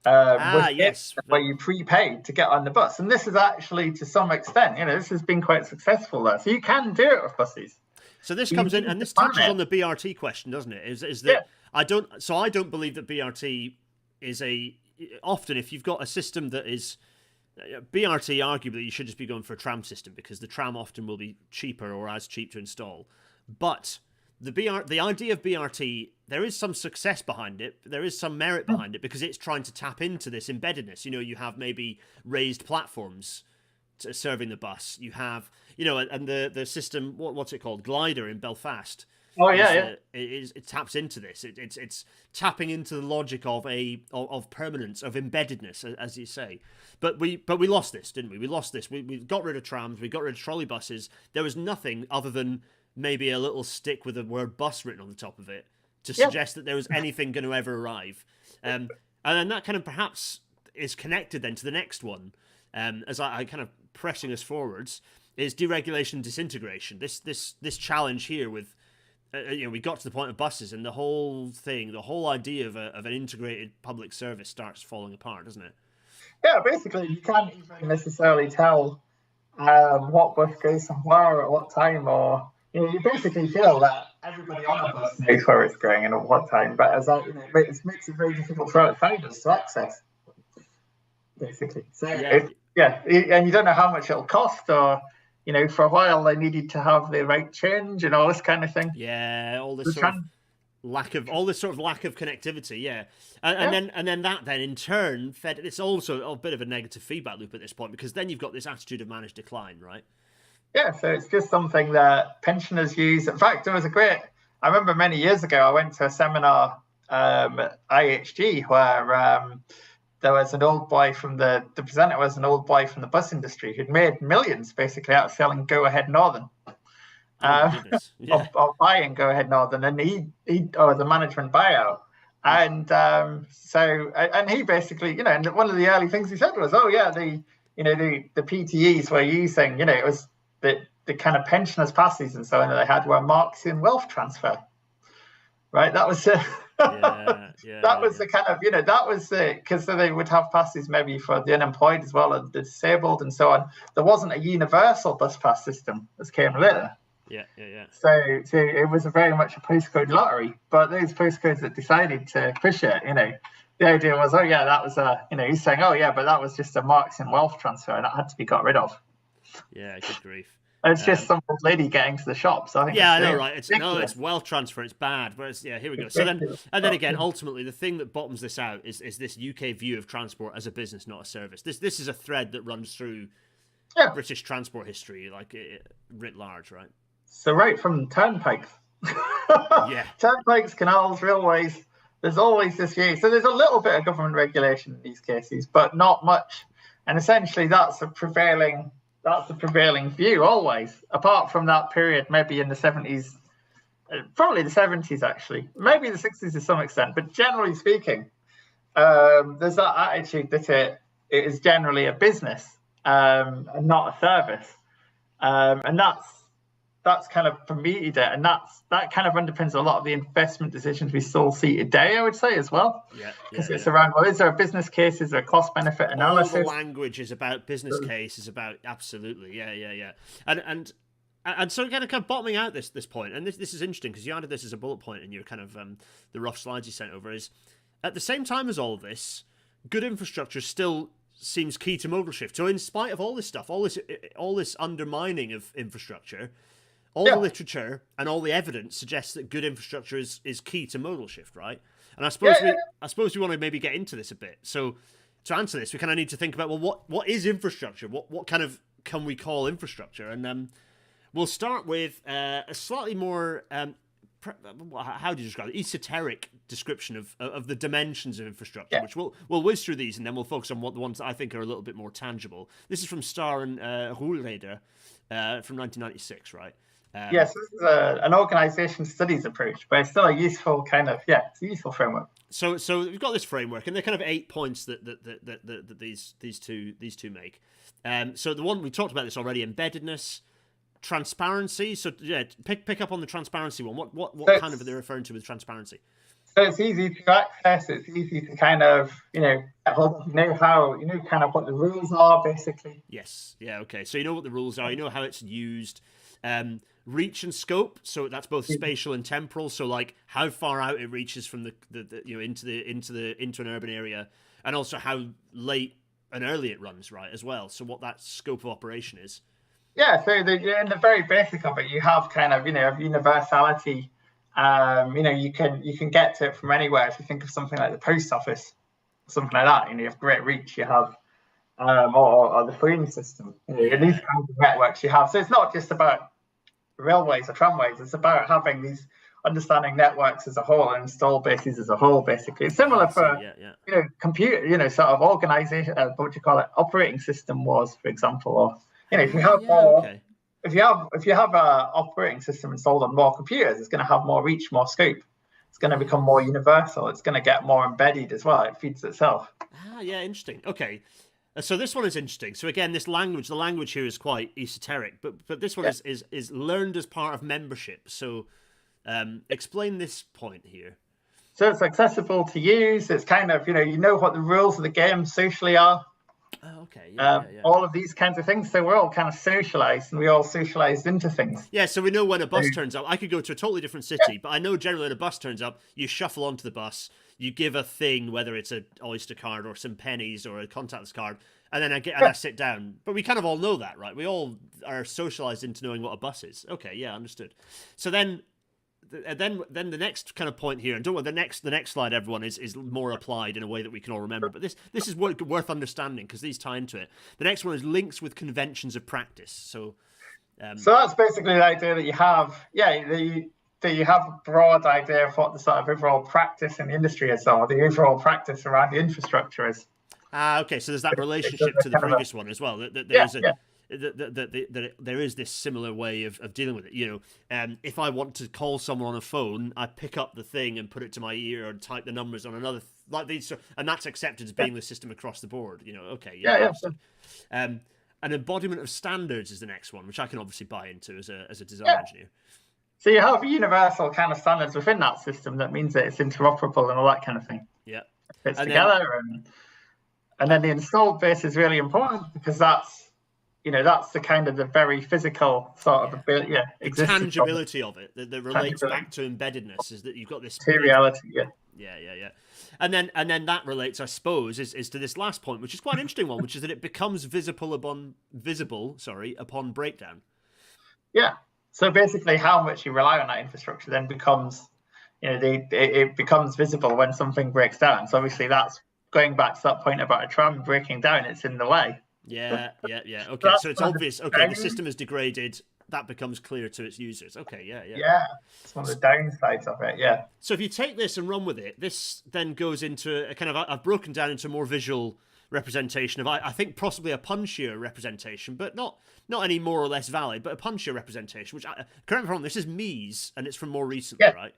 Yes.
Where you prepaid to get on the bus. And this is actually, to some extent, this has been quite successful there. So you can do it with buses.
So this comes in, and this touches on the BRT question, doesn't it? Is that I don't believe that BRT is often if you've got a system that is BRT, arguably you should just be going for a tram system because the tram often will be cheaper or as cheap to install. But the idea of BRT, there is some success behind it. There is some merit behind it because it's trying to tap into this embeddedness. You have maybe raised platforms serving the bus. You have, and the system, what's it called? Glider in Belfast.
Oh yeah,
it taps into this. It's tapping into the logic of permanence, of embeddedness, as you say. But we lost this, didn't we? We lost this. We got rid of trams. We got rid of trolley buses. There was nothing other than maybe a little stick with the word bus written on the top of it to suggest that there was anything going to ever arrive. And then that kind of perhaps is connected then to the next one, as I kind of pressing us forwards, is deregulation, disintegration. This challenge here with. We got to the point of buses, and the whole idea of an integrated public service starts falling apart, doesn't it?
Yeah, basically, you can't even necessarily tell what bus goes somewhere at what time, or you basically feel that everybody on a bus knows where it's going and at what time. But it makes it very difficult for outsiders to access, basically. So and you don't know how much it'll cost, or. For a while they needed to have the right change and all this kind of thing.
Yeah, all this sort of lack of connectivity. Yeah, and then that in turn fed. It's also a bit of a negative feedback loop at this point because then you've got this attitude of managed decline, right?
Yeah, so it's just something that pensioners use. In fact, there was I remember many years ago I went to a seminar IHG, where there was an old boy from the presenter was an old boy from the bus industry who'd made millions basically out of selling Go Ahead Northern. Of buying Go Ahead Northern, and he or the management buyout. And and he basically, and one of the early things he said was, the PTEs were using, it was the kind of pensioners passes and so on that they had were Marxian wealth transfer, right? That was that was the kind of, that was because they would have passes maybe for the unemployed as well as the disabled and so on. There wasn't a universal bus pass system that came later. So it was very much a postcode lottery, but those postcodes that decided to push it, the idea was, that was he's saying, but that was just a Marxian wealth transfer and that had to be got rid of.
Yeah, good grief.
And it's just some old lady getting to the shops. So I think
I know, right? It's wealth transfer. It's bad, but here we go. So then again, ultimately, the thing that bottoms this out is this UK view of transport as a business, not a service. This is a thread that runs through British transport history, writ large, right?
So right from turnpikes, turnpikes, canals, railways, there's always this view. So there's a little bit of government regulation in these cases, but not much. And essentially that's the prevailing view always, apart from that period, maybe in the 70s, probably the 70s actually, maybe the 60s to some extent, but generally speaking, there's that attitude that it is generally a business and not a service. And that's kind of permeated it, and that kind of underpins a lot of the investment decisions we still see today, I would say, as well. Because it's around, is there a business case, is there a cost benefit analysis?
All the language is about business case, is about absolutely, and so again, kind of bottoming out this point, and this is interesting because you added this as a bullet point in your kind of the rough slides you sent over. Is at the same time as all of this, good infrastructure still seems key to modal shift. So in spite of all this stuff, all this undermining of infrastructure. All the literature and all the evidence suggests that good infrastructure is key to modal shift, right? And I suppose we want to maybe get into this a bit. So to answer this, we kind of need to think about, well, what is infrastructure? What kind of can we call infrastructure? And we'll start with a slightly more how do you describe it? Esoteric description of the dimensions of infrastructure, which we'll whiz through these and then we'll focus on the ones that I think are a little bit more tangible. This is from Starr and Rohleder from 1996, right?
Yes, this is an organisation studies approach, but it's still a useful kind of it's a useful framework.
So we've got this framework, and they're kind of 8 points that these two make. So the one we talked about this already: embeddedness, transparency. So pick up on the transparency one. What kind of are they referring to with transparency?
So it's easy to access. It's easy to kind of know kind of what the rules are, basically.
Yes. Yeah. Okay. So you know what the rules are. You know how it's used. Reach and scope, so that's both spatial and temporal. So like how far out it reaches from the into an urban area, and also how late and early it runs, right, as well. So what that scope of operation is.
Yeah. So in the very basic of it, you have kind of universality. You can get to it from anywhere. If you think of something like the post office, something like that, you have great reach. You have or the phone system. In these kinds of networks you have. So it's not just about railways or tramways. It's about having these understanding networks as a whole and install bases as a whole. Basically, it's similar for computer. Sort of organization. What do you call it? Operating system was, for example, or if you have if you have a operating system installed on more computers, it's going to have more reach, more scope. It's going to become more universal. It's going to get more embedded as well. It feeds itself.
Interesting. Okay. So this one is interesting. So again, the language here is quite esoteric, but this one is learned as part of membership. So explain this point here.
So it's accessible to use. It's kind of, you know what the rules of the game socially are.
Oh, okay.
All of these kinds of things. So we're all kind of socialized and we all socialized into things.
Yeah, so we know when a bus turns up. I could go to a totally different city, but I know generally when a bus turns up, you shuffle onto the bus, you give a thing, whether it's an Oyster card or some pennies or a contactless card, and then I sit down. But we kind of all know that, right? We all are socialized into knowing what a bus is. Okay, yeah, understood. So then the next kind of point here, and don't worry, the next slide, everyone, is more applied in a way that we can all remember. But this is worth understanding because these tie into it. The next one is links with conventions of practice. So
that's basically the idea that you have, do you have a broad idea of what the sort of overall practice in the industry is, or the overall practice around the infrastructure is?
Okay, so there's that relationship to the previous one as well. There is this similar way of dealing with it. You know, if I want to call someone on a phone, I pick up the thing and put it to my ear and type the numbers on another like these, and that's accepted as being the system across the board. You know, okay, an embodiment of standards is the next one, which I can obviously buy into as a design engineer.
So you have universal kind of standards within that system that means that it's interoperable and all that kind of thing.
Yeah,
it fits together and then the installed base is really important because that's the kind of the very physical sort of ability,
the tangibility of it that relates back to embeddedness is that you've got this
materiality.
Yeah. And then that relates, I suppose, is to this last point, which is quite an interesting one, which is that it becomes visible upon breakdown.
Yeah. So basically, how much you rely on that infrastructure then becomes, it becomes visible when something breaks down. So obviously, that's going back to that point about a tram breaking down. It's in the way.
Yeah. Okay, so it's obvious. Okay, the system is degraded. That becomes clear to its users. Okay, yeah.
Yeah, it's one of the downsides of it, yeah.
So if you take this and run with it, this then goes into a kind of, I've broken down into more visual representation of, I think, possibly a punchier representation, but not any more or less valid, but a punchier representation, which, correct me if I'm wrong, this is Mies, and it's from more recently, right?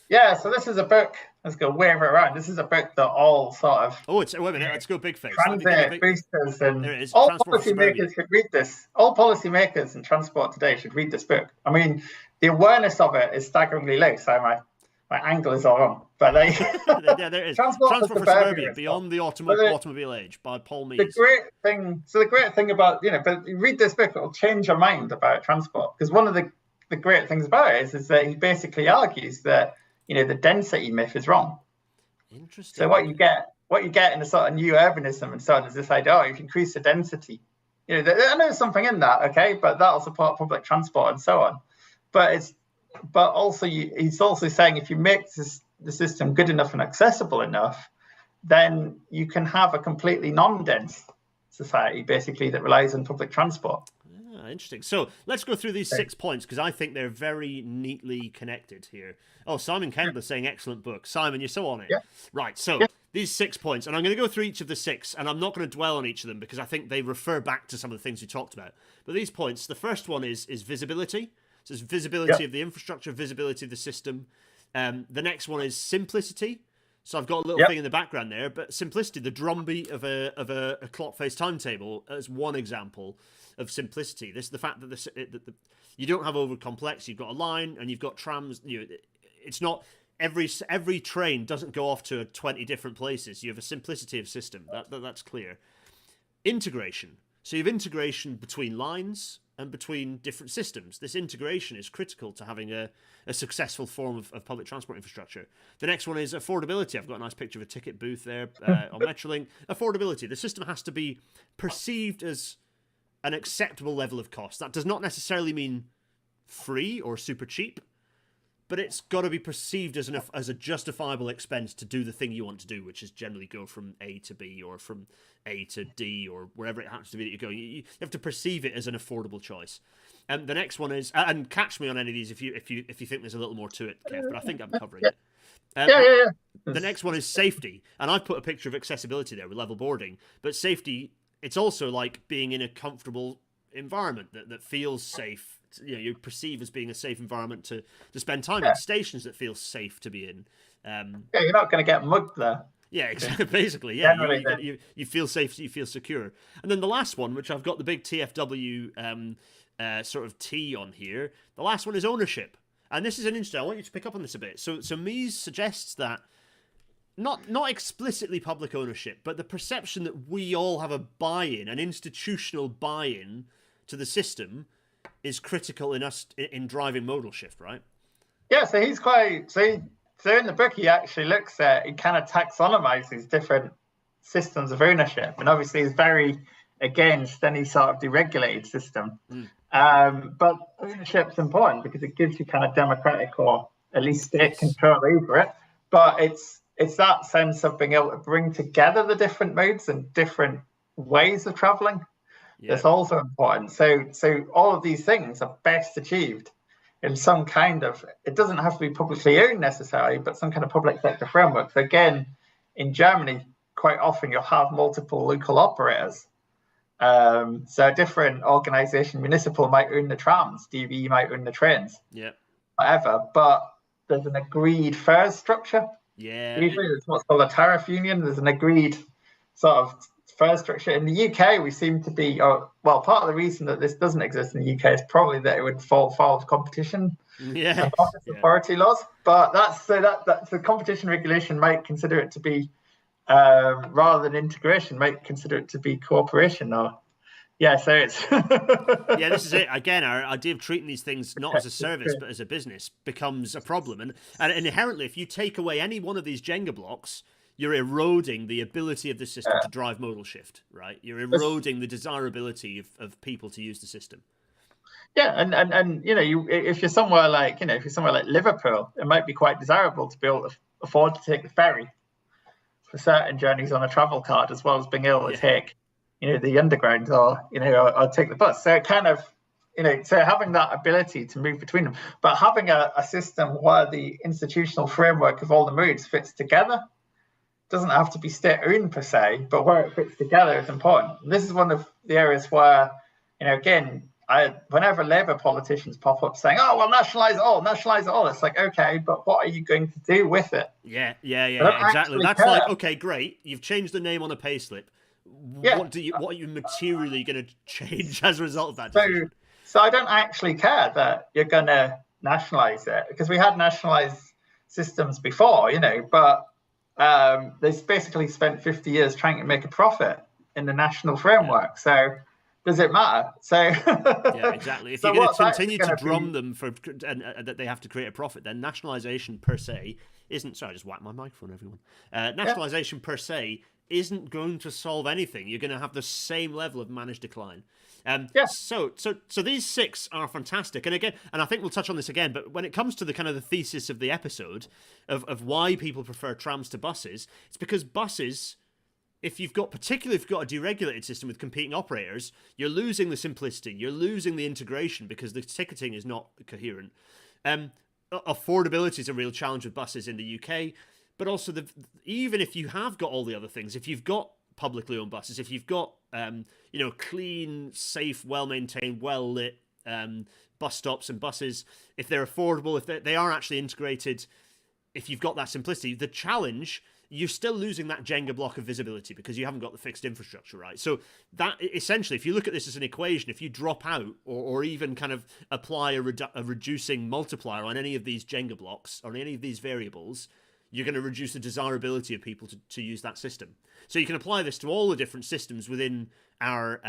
Yeah, so this is a book. Let's go wave it around. This is a book that all sort of...
Oh, wait a minute. Let's go big face.
Transit boosters and all policymakers should read this. All policymakers in transport today should read this book. I mean, the awareness of it is staggeringly low. So my angle is all wrong. But
there is. Transport for Suburbia, Beyond the Automobile Age by Paul Mies.
The great thing about, but you read this book, it'll change your mind about transport. Because one of the great things about it is that he basically argues that the density myth is wrong.
Interesting.
So what you get in the sort of new urbanism and so on is this idea, if you increase the density, I know there's something in that, okay, but that'll support public transport and so on. But also he's also saying if you make the system good enough and accessible enough, then you can have a completely non-dense society, basically, that relies on public transport.
Interesting. So let's go through these 6 points because I think they're very neatly connected here. Oh, Simon Kendler saying excellent book. Simon, you're so on it.
Yeah.
Right. So these 6 points, and I'm going to go through each of the 6, and I'm not going to dwell on each of them because I think they refer back to some of the things we talked about. But these points, the first one is visibility. So it's visibility of the infrastructure, visibility of the system. The next one is simplicity. So I've got a little thing in the background there, but simplicity, the drumbeat of a clock face timetable as one example of simplicity. This is the fact that you don't have over complex. You've got a line and you've got trams. It's not every train doesn't go off to 20 different places. You have a simplicity of system. That's clear. Integration. So you have integration between lines and between different systems. This integration is critical to having a successful form of public transport infrastructure. The next one is affordability. I've got a nice picture of a ticket booth there on Metrolink. Affordability. The system has to be perceived as an acceptable level of cost. That does not necessarily mean free or super cheap, but it's got to be perceived as a justifiable expense to do the thing you want to do, which is generally go from A to B or from A to D or wherever it happens to be that you're going. You have to perceive it as an affordable choice. And the next one is, and catch me on any of these if you think there's a little more to it, Kev, but I think I'm covering it. The next one is safety, and I've put a picture of accessibility there with level boarding, but safety, it's also like being in a comfortable environment that feels safe. You perceive as being a safe environment to spend time in, stations that feel safe to be in.
You're not going to get mugged there.
Yeah, exactly. Basically, yeah. You feel safe, you feel secure. And then the last one, which I've got the big TFW sort of T on here, the last one is ownership. And this is an interesting, I want you to pick up on this a bit. So Mies suggests that not explicitly public ownership, but the perception that we all have a buy-in, an institutional buy-in to the system is critical in driving modal shift, right?
Yeah, so he's quite... So in the book, he actually looks at... He kind of taxonomizes different systems of ownership. And obviously, he's very against any sort of deregulated system. But ownership's important because it gives you kind of democratic or at least state control over it. But it's that sense of being able to bring together the different modes and different ways of traveling. That's also important. So all of these things are best achieved in some kind of, it doesn't have to be publicly owned necessarily, but some kind of public sector framework. So again, in Germany, quite often you'll have multiple local operators. So a different organization, municipal, might own the trams, DB might own the trains, whatever, but there's an agreed fares structure. Usually it's what's called a tariff union. There's an agreed sort of fare structure. In the UK, we seem to be, part of the reason that this doesn't exist in the UK is probably that it would fall foul of competition and authority laws. But that's the competition regulation might consider it to be, rather than integration, might consider it to be cooperation. Or so it's
this is it again. Our idea of treating these things not as a service but as a business becomes a problem, and inherently, if you take away any one of these Jenga blocks, you're eroding the ability of the system to drive modal shift, right? You're eroding the desirability of people to use the system.
Yeah, and if you're somewhere like Liverpool, it might be quite desirable to be able to afford to take the ferry for certain journeys on a travel card, as well as being able to take, the underground or take the bus. So it kind of, so having that ability to move between them, but having a system where the institutional framework of all the modes fits together, doesn't have to be state-owned per se, but where it fits together is important. This is one of the areas where, again, whenever Labour politicians pop up saying, "Oh, well, nationalise it all," it's like, okay, but what are you going to do with it?
Yeah, exactly. That's like, okay, great, you've changed the name on a payslip. What are you materially going to change as a result of that decision?
So I don't actually care that you're going to nationalise it, because we had nationalised systems before, but they basically spent 50 years trying to make a profit in the national framework. So does it matter? So
exactly. If you're going to continue to drum them for that they have to create a profit, then nationalisation per se isn't. Sorry, I just whacked my microphone, everyone. Nationalisation per se isn't going to solve anything. You're going to have the same level of managed decline. So these 6 are fantastic, and again, and I think we'll touch on this again. But when it comes to the kind of the thesis of the episode of why people prefer trams to buses, it's because buses, particularly if you've got a deregulated system with competing operators, you're losing the simplicity, you're losing the integration because the ticketing is not coherent. Affordability is a real challenge with buses in the UK, but also even if you have got all the other things, if you've got publicly owned buses, if you've got clean, safe, well-maintained, well-lit bus stops and buses, if they're affordable, if they are actually integrated, if you've got that simplicity, the challenge, you're still losing that Jenga block of visibility because you haven't got the fixed infrastructure, right? So that essentially, if you look at this as an equation, if you drop out or even kind of apply a reducing multiplier on any of these Jenga blocks or any of these variables, you're going to reduce the desirability of people to use that system. So you can apply this to all the different systems within our...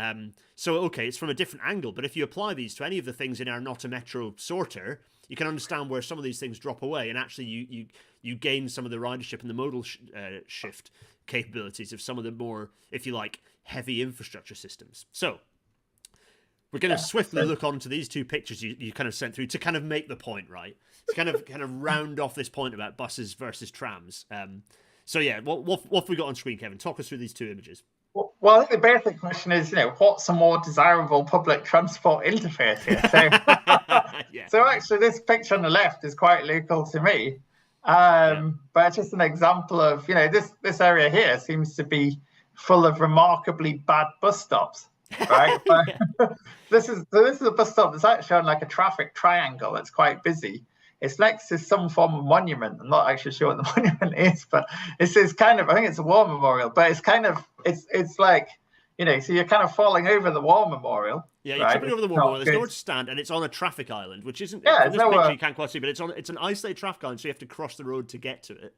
it's from a different angle, but if you apply these to any of the things in our not a metro sorter, you can understand where some of these things drop away, and actually you gain some of the ridership and the modal shift capabilities of some of the more, if you like, heavy infrastructure systems. So we're going to swiftly look on to these 2 pictures you kind of sent through to kind of make the point, right? To kind of round off this point about buses versus trams. What have we got on screen, Kevin? Talk us through these 2 images.
Well, I think the basic question is, what's a more desirable public transport interface here? So, so actually, this picture on the left is quite local to me, but it's just an example of, this area here seems to be full of remarkably bad bus stops, right? But this is a bus stop that's actually on like a traffic triangle. It's quite busy. It's next to some form of monument. I'm not actually sure what the monument is, but it's kind of, I think it's a war memorial, but it's kind of, it's like, so you're kind of falling over the war memorial.
Yeah, you're tripping over the war memorial. There's nowhere to stand, and it's on a traffic island, which isn't, in this picture you can't quite see, but it's an isolated traffic island, so you have to cross the road to get to it.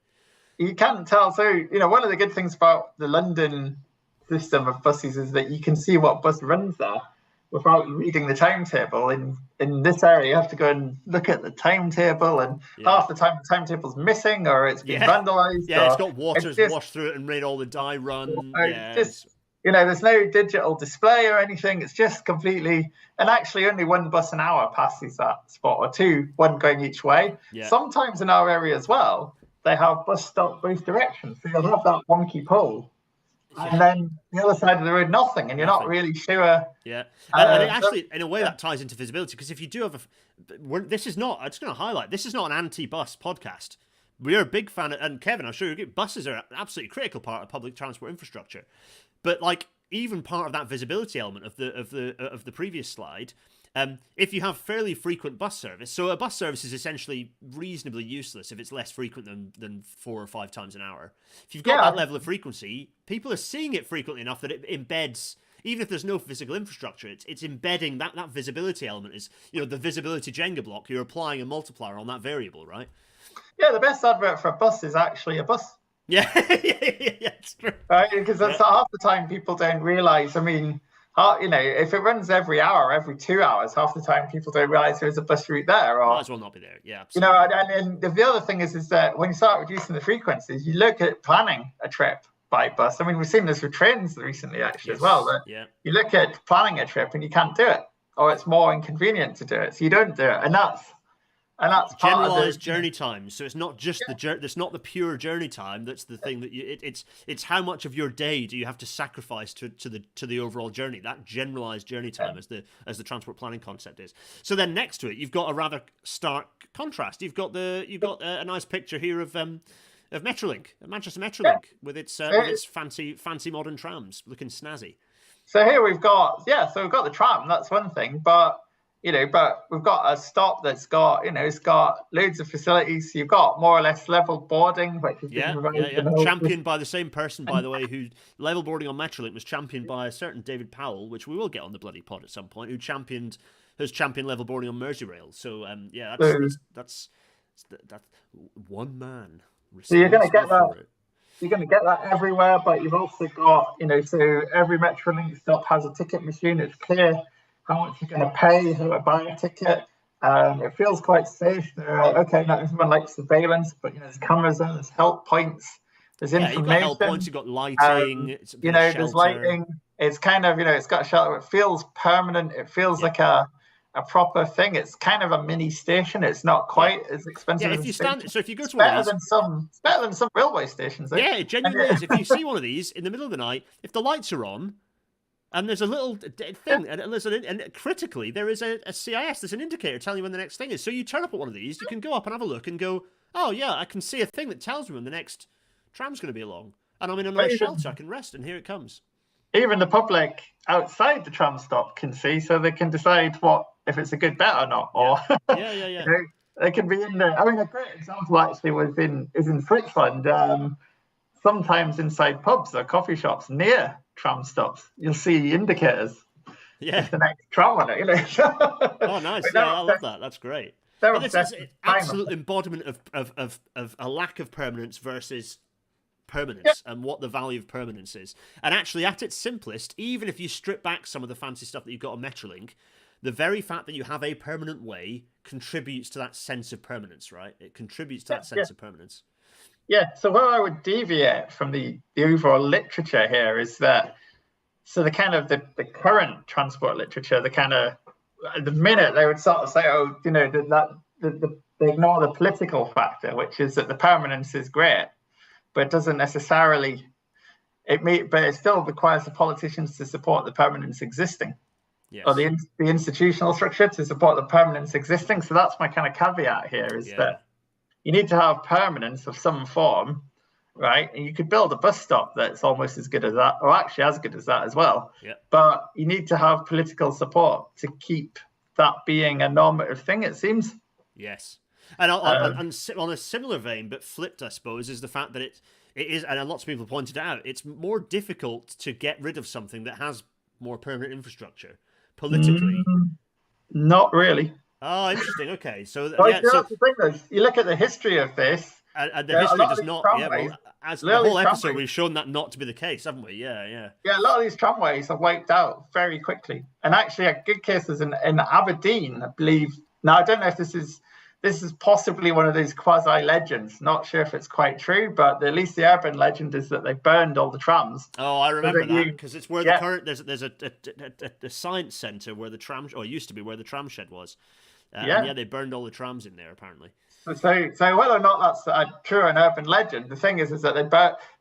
You can't tell. So, one of the good things about the London system of buses is that you can see what bus runs there without reading the timetable. In this area, you have to go and look at the timetable, and half the time the timetable's missing or it's been vandalised.
Yeah, it's got water washed through it and made all the dye run.
There's no digital display or anything. It's just completely, and actually only 1 bus an hour passes that spot, or 2, 1 going each way. Yeah. Sometimes in our area as well, they have bus stop both directions. So you'll have that wonky pole and then the other side of the road, nothing, and you're not really sure.
Yeah, and it actually, in a way, that ties into visibility, because if you do have this is not, I'm just going to highlight, this is not an anti-bus podcast. We're a big fan, and Kevin, I'm sure buses are an absolutely critical part of public transport infrastructure. But like, even part of that visibility element of the previous slide, if you have fairly frequent bus service, so a bus service is essentially reasonably useless if it's less frequent than 4 or 5 times an hour. If you've got that level of frequency, people are seeing it frequently enough that it embeds. Even if there's no physical infrastructure, it's embedding that visibility element is, the visibility Jenga block. You're applying a multiplier on that variable, right?
Yeah, the best advert for a bus is actually a bus.
Yeah, it's true.
Right, because that's half the time people don't realise. I mean, if it runs every hour, every 2 hours, half the time people don't realise there's a bus route there. Or,
might as well not be there. Yeah, absolutely.
And the other thing is that when you start reducing the frequencies, you look at planning a trip by bus. I mean, we've seen this with trains recently, actually, as well. That you look at planning a trip and you can't do it, or it's more inconvenient to do it, so you don't do it, and that's
generalized journey time. So it's not just it's not the pure journey time. That's the thing that it's how much of your day do you have to sacrifice to the overall journey. That generalized journey time as the transport planning concept is. So then next to it, you've got a rather stark contrast. You've got a nice picture here of Metrolink, Manchester Metrolink, with its fancy modern trams looking snazzy.
So here we've got the tram. That's one thing, but we've got a stop that's got, it's got loads of facilities. You've got more or less level boarding, which is
championed by the same person, by the way, who level boarding on Metrolink was championed by a certain David Powell, which we will get on the bloody pod at some point, has championed level boarding on Merseyrail. So that's one man.
So you're going to get that. You're going to get that everywhere, but you've also got, so every Metrolink stop has a ticket machine. It's clear how much you're going to pay, how to buy a ticket. It feels quite safe. Not everyone likes surveillance, but there's cameras there, there's help points, there's information.
You've got help points, you've got lighting.
There's lighting. It's kind of, it's got a shelter. It feels permanent. It feels like a proper thing. It's kind of a mini station. It's not quite as expensive.
Yeah, if you go to one of these,
it's better than some railway stations.
Yeah, it genuinely is. If you see one of these in the middle of the night, if the lights are on, and there's a little thing, and critically, there is a CIS, there's an indicator telling you when the next thing is. So you turn up at one of these, you can go up and have a look and go, oh yeah, I can see a thing that tells me when the next tram's going to be along. And I'm in a nice shelter, I can rest, and here it comes.
Even the public outside the tram stop can see, so they can decide if it's a good bet or not. Or they can be in there. I mean, a great example actually is in Switzerland. Sometimes inside pubs or coffee shops near tram stops, you'll see indicators.
Yeah,
it's the next tram on it.
Oh, nice! Yeah, I love that. That's great. It's an absolute embodiment of a lack of permanence versus permanence, and what the value of permanence is. And actually, at its simplest, even if you strip back some of the fancy stuff that you've got on Metrolink, the very fact that you have a permanent way contributes to that sense of permanence, right? It contributes to that sense of permanence.
Yeah, so where I would deviate from the overall literature here is that, so the kind of the current transport literature, the kind of, the minute they would sort of say, they ignore the political factor, which is that the permanence is great, but it doesn't necessarily, but it still requires the politicians to support the permanence existing. Yes. Or the institutional structure to support the permanence existing. So that's my kind of caveat here is that you need to have permanence of some form, right? And you could build a bus stop that's almost as good as that, or actually as good as that as well.
Yeah.
But you need to have political support to keep that being a normative thing, it seems.
Yes. And on a similar vein, but flipped, I suppose, is the fact that it is, and lots of people pointed out, it's more difficult to get rid of something that has more permanent infrastructure politically.
Not really.
Oh, interesting. Okay, so
that's the thing, though. You look at the history of this,
and the history does not. As the whole episode, we've shown that not to be the case, haven't we? Yeah.
Yeah, a lot of these tramways are wiped out very quickly, and actually, a good case is in Aberdeen, I believe. Now, I don't know if this is possibly one of those quasi legends. Not sure if it's quite true, but at least the urban legend is that they burned all the trams.
Oh, I remember that because it's where the current there's a science centre where the tram, or it used to be where the tram shed was. They burned all the trams in there apparently.
So whether or not that's a true an urban legend, the thing is that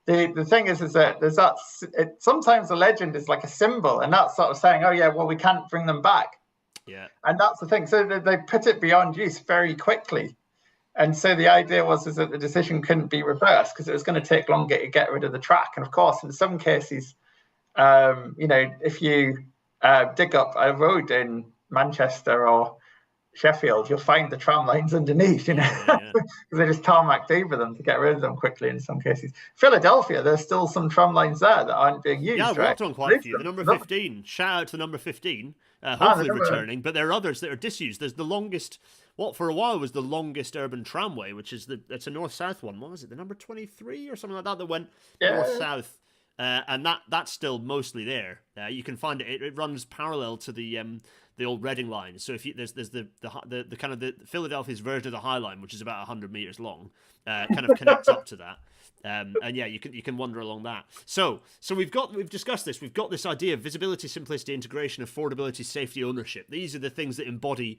the thing is that there's that sometimes a legend is like a symbol, and that's sort of saying, oh yeah, well we can't bring them back.
Yeah.
And that's the thing. So they put it beyond use very quickly. And so the idea was that the decision couldn't be reversed because it was going to take longer to get rid of the track. And of course, in some cases, if you dig up a road in Manchester or Sheffield, you'll find the tram lines underneath, because they just tarmacked over them to get rid of them quickly in some cases. Philadelphia, there's still some tram lines there that aren't being used.
Yeah, I walked on quite a few. The number 15, shout out to the number 15, hopefully returning, but there are others that are disused. There's the longest, what for a while was the longest urban tramway, which is it's a north-south one. What was it, the number 23 or something like that went north-south? And that's still mostly there. You can find it. It runs parallel to the old Reading line. So if there's the kind of the Philadelphia's version of the High Line, which is about 100 meters long, kind of connects up to that. And yeah, you can wander along that. So we've discussed this. We've got this idea of visibility, simplicity, integration, affordability, safety, ownership. These are the things that embody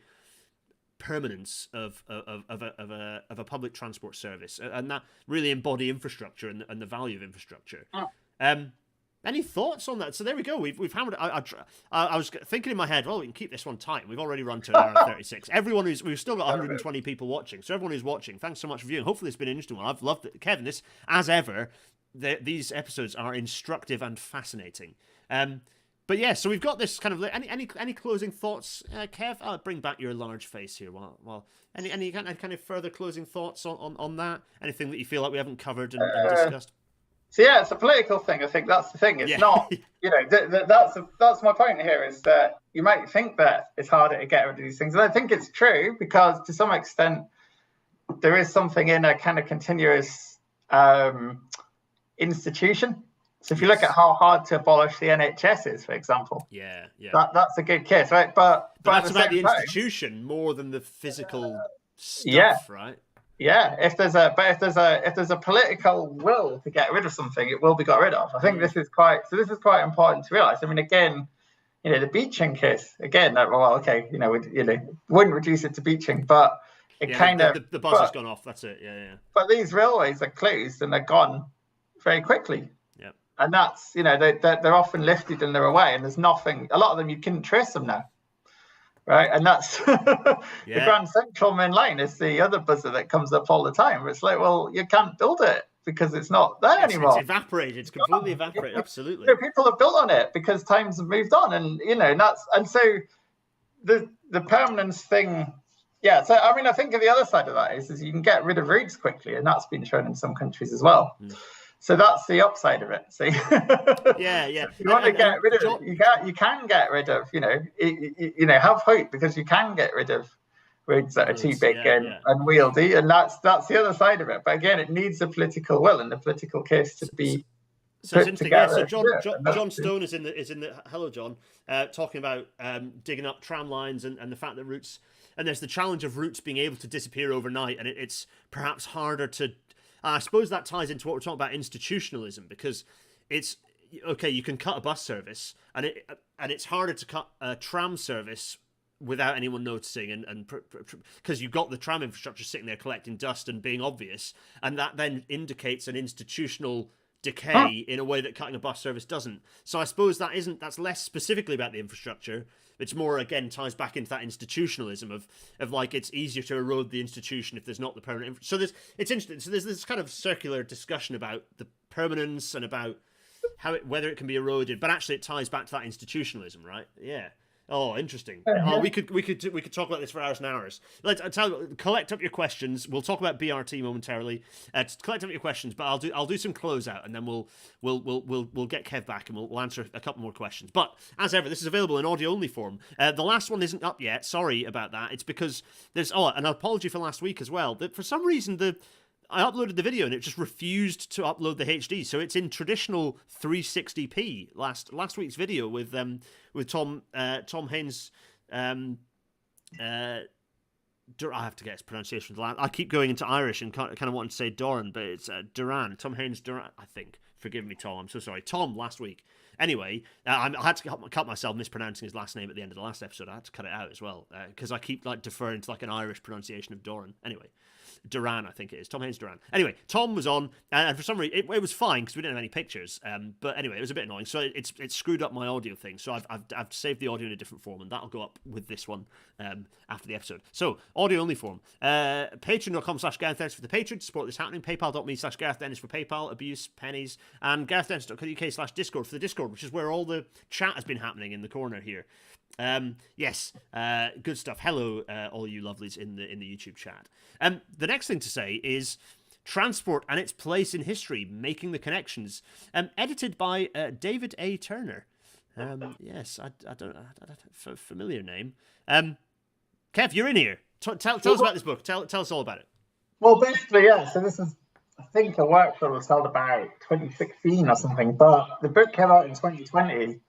permanence of a public transport service, and that really embody infrastructure and the value of infrastructure. Any thoughts on that? So there we go. We've hammered. I was thinking in my head, well, we can keep this one tight. We've already run to an hour 36. We've still got 120 people watching. So everyone who's watching, thanks so much for viewing. Hopefully it's been an interesting one. I've loved it, Kevin. This, as ever, these episodes are instructive and fascinating. But yeah, so we've got this kind of any closing thoughts, Kev? I'll bring back your large face here. Well, any kind of further closing thoughts on that? Anything that you feel like we haven't covered and discussed?
So yeah, it's a political thing. I think that's the thing. It's not, that's my point here, is that you might think that it's harder to get rid of these things. And I think it's true because to some extent there is something in a kind of continuous institution. So if you look at how hard to abolish the NHS is, for example, that's a good case, right? But
that's about the institution more than the physical stuff, right?
Yeah, if there's a political will to get rid of something, it will be got rid of. I think this is quite important to realise. I mean, again, the beaching case, again, we wouldn't reduce it to beaching, but it
the buzz has gone off. That's it. Yeah.
But these railways are closed and they're gone very quickly. Yeah, and that's they're often lifted and they're away, and there's nothing. A lot of them you couldn't trace them now. Right, and that's the Grand Central Main Line is the other buzzer that comes up all the time. It's like, well, you can't build it because it's not there anymore.
It's evaporated. It's completely evaporated. Absolutely.
People have built on it because times have moved on, and so the permanence thing. Yeah, so I mean, I think the other side of that is you can get rid of routes quickly, and that's been shown in some countries as well. So that's the upside of it. See, you want to get rid of it. You can get rid of. Have hope because you can get rid of roads that are too big and unwieldy, and that's the other side of it. But again, it needs a political will and the political case to be.
So it's interesting. Yeah, so John Stone is in the hello John, talking about digging up tram lines and the fact that routes, and there's the challenge of routes being able to disappear overnight, and it's perhaps harder to. I suppose that ties into what we're talking about, institutionalism, because it's okay. You can cut a bus service, and it's harder to cut a tram service without anyone noticing, and because you've got the tram infrastructure sitting there collecting dust and being obvious, and that then indicates an institutional decay in a way that cutting a bus service doesn't. So I suppose that's less specifically about the infrastructure. It's more, again, ties back into that institutionalism of like it's easier to erode the institution if there's not the permanent. So it's interesting. So there's this kind of circular discussion about the permanence and about whether it can be eroded, but actually it ties back to that institutionalism, right? Yeah. Oh, interesting. Oh, we could talk about this for hours and hours. Collect up your questions. We'll talk about BRT momentarily. Collect up your questions, but I'll do some closeout, and then we'll get Kev back and we'll answer a couple more questions. But as ever, this is available in audio only form. The last one isn't up yet. Sorry about that. It's because there's an apology for last week as well. That for some reason I uploaded the video and it just refused to upload the HD, so it's in traditional 360p. Last week's video with Tom Haynes. I have to get his pronunciation. I keep going into Irish and kind of wanting to say Doran, but it's Duran. Tom Haynes Duran, I think. Forgive me, Tom. I'm so sorry. Tom last week. Anyway, I had to cut myself mispronouncing his last name at the end of the last episode. I had to cut it out as well because I keep deferring to an Irish pronunciation of Doran. Anyway. Duran, I think it is. Tom Haynes Duran. Anyway, Tom was on, and for some reason, it was fine because we didn't have any pictures. But anyway, it was a bit annoying. So it screwed up my audio thing. So I've saved the audio in a different form, and that'll go up with this one after the episode. So, audio only form. Patreon.com/Gareth Dennis for the Patreon to support this happening. PayPal.me/Gareth Dennis for PayPal, abuse, pennies, and GarethDennis.co.uk/Discord for the Discord, which is where all the chat has been happening in the corner here. Yes, good stuff. Hello, all you lovelies in the YouTube chat. The next thing to say is Transport and Its Place in History, Making the Connections, edited by David A. Turner. Yes, I don't know, familiar name. Kev, you're in here. Tell us about this book. Tell us all about it.
Well, basically, yeah. So this is, I think, a workshop was held about 2016 or something, but the book came out in 2020.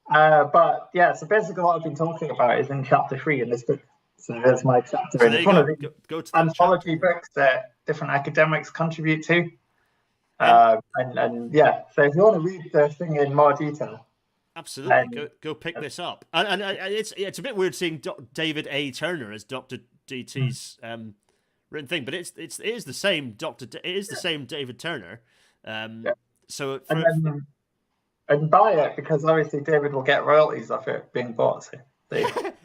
But yeah, so basically what I've been talking about is in chapter 3 in this book. So there's my chapter.
So
it's one of the
go to
anthology books that different academics contribute to. And yeah, so if you want to read the thing in more detail.
Absolutely, go pick this up. And it's a bit weird seeing David A. Turner as Dr. DT's written thing, but it is the same David Turner. So
and buy it because obviously David will get royalties off it being bought. So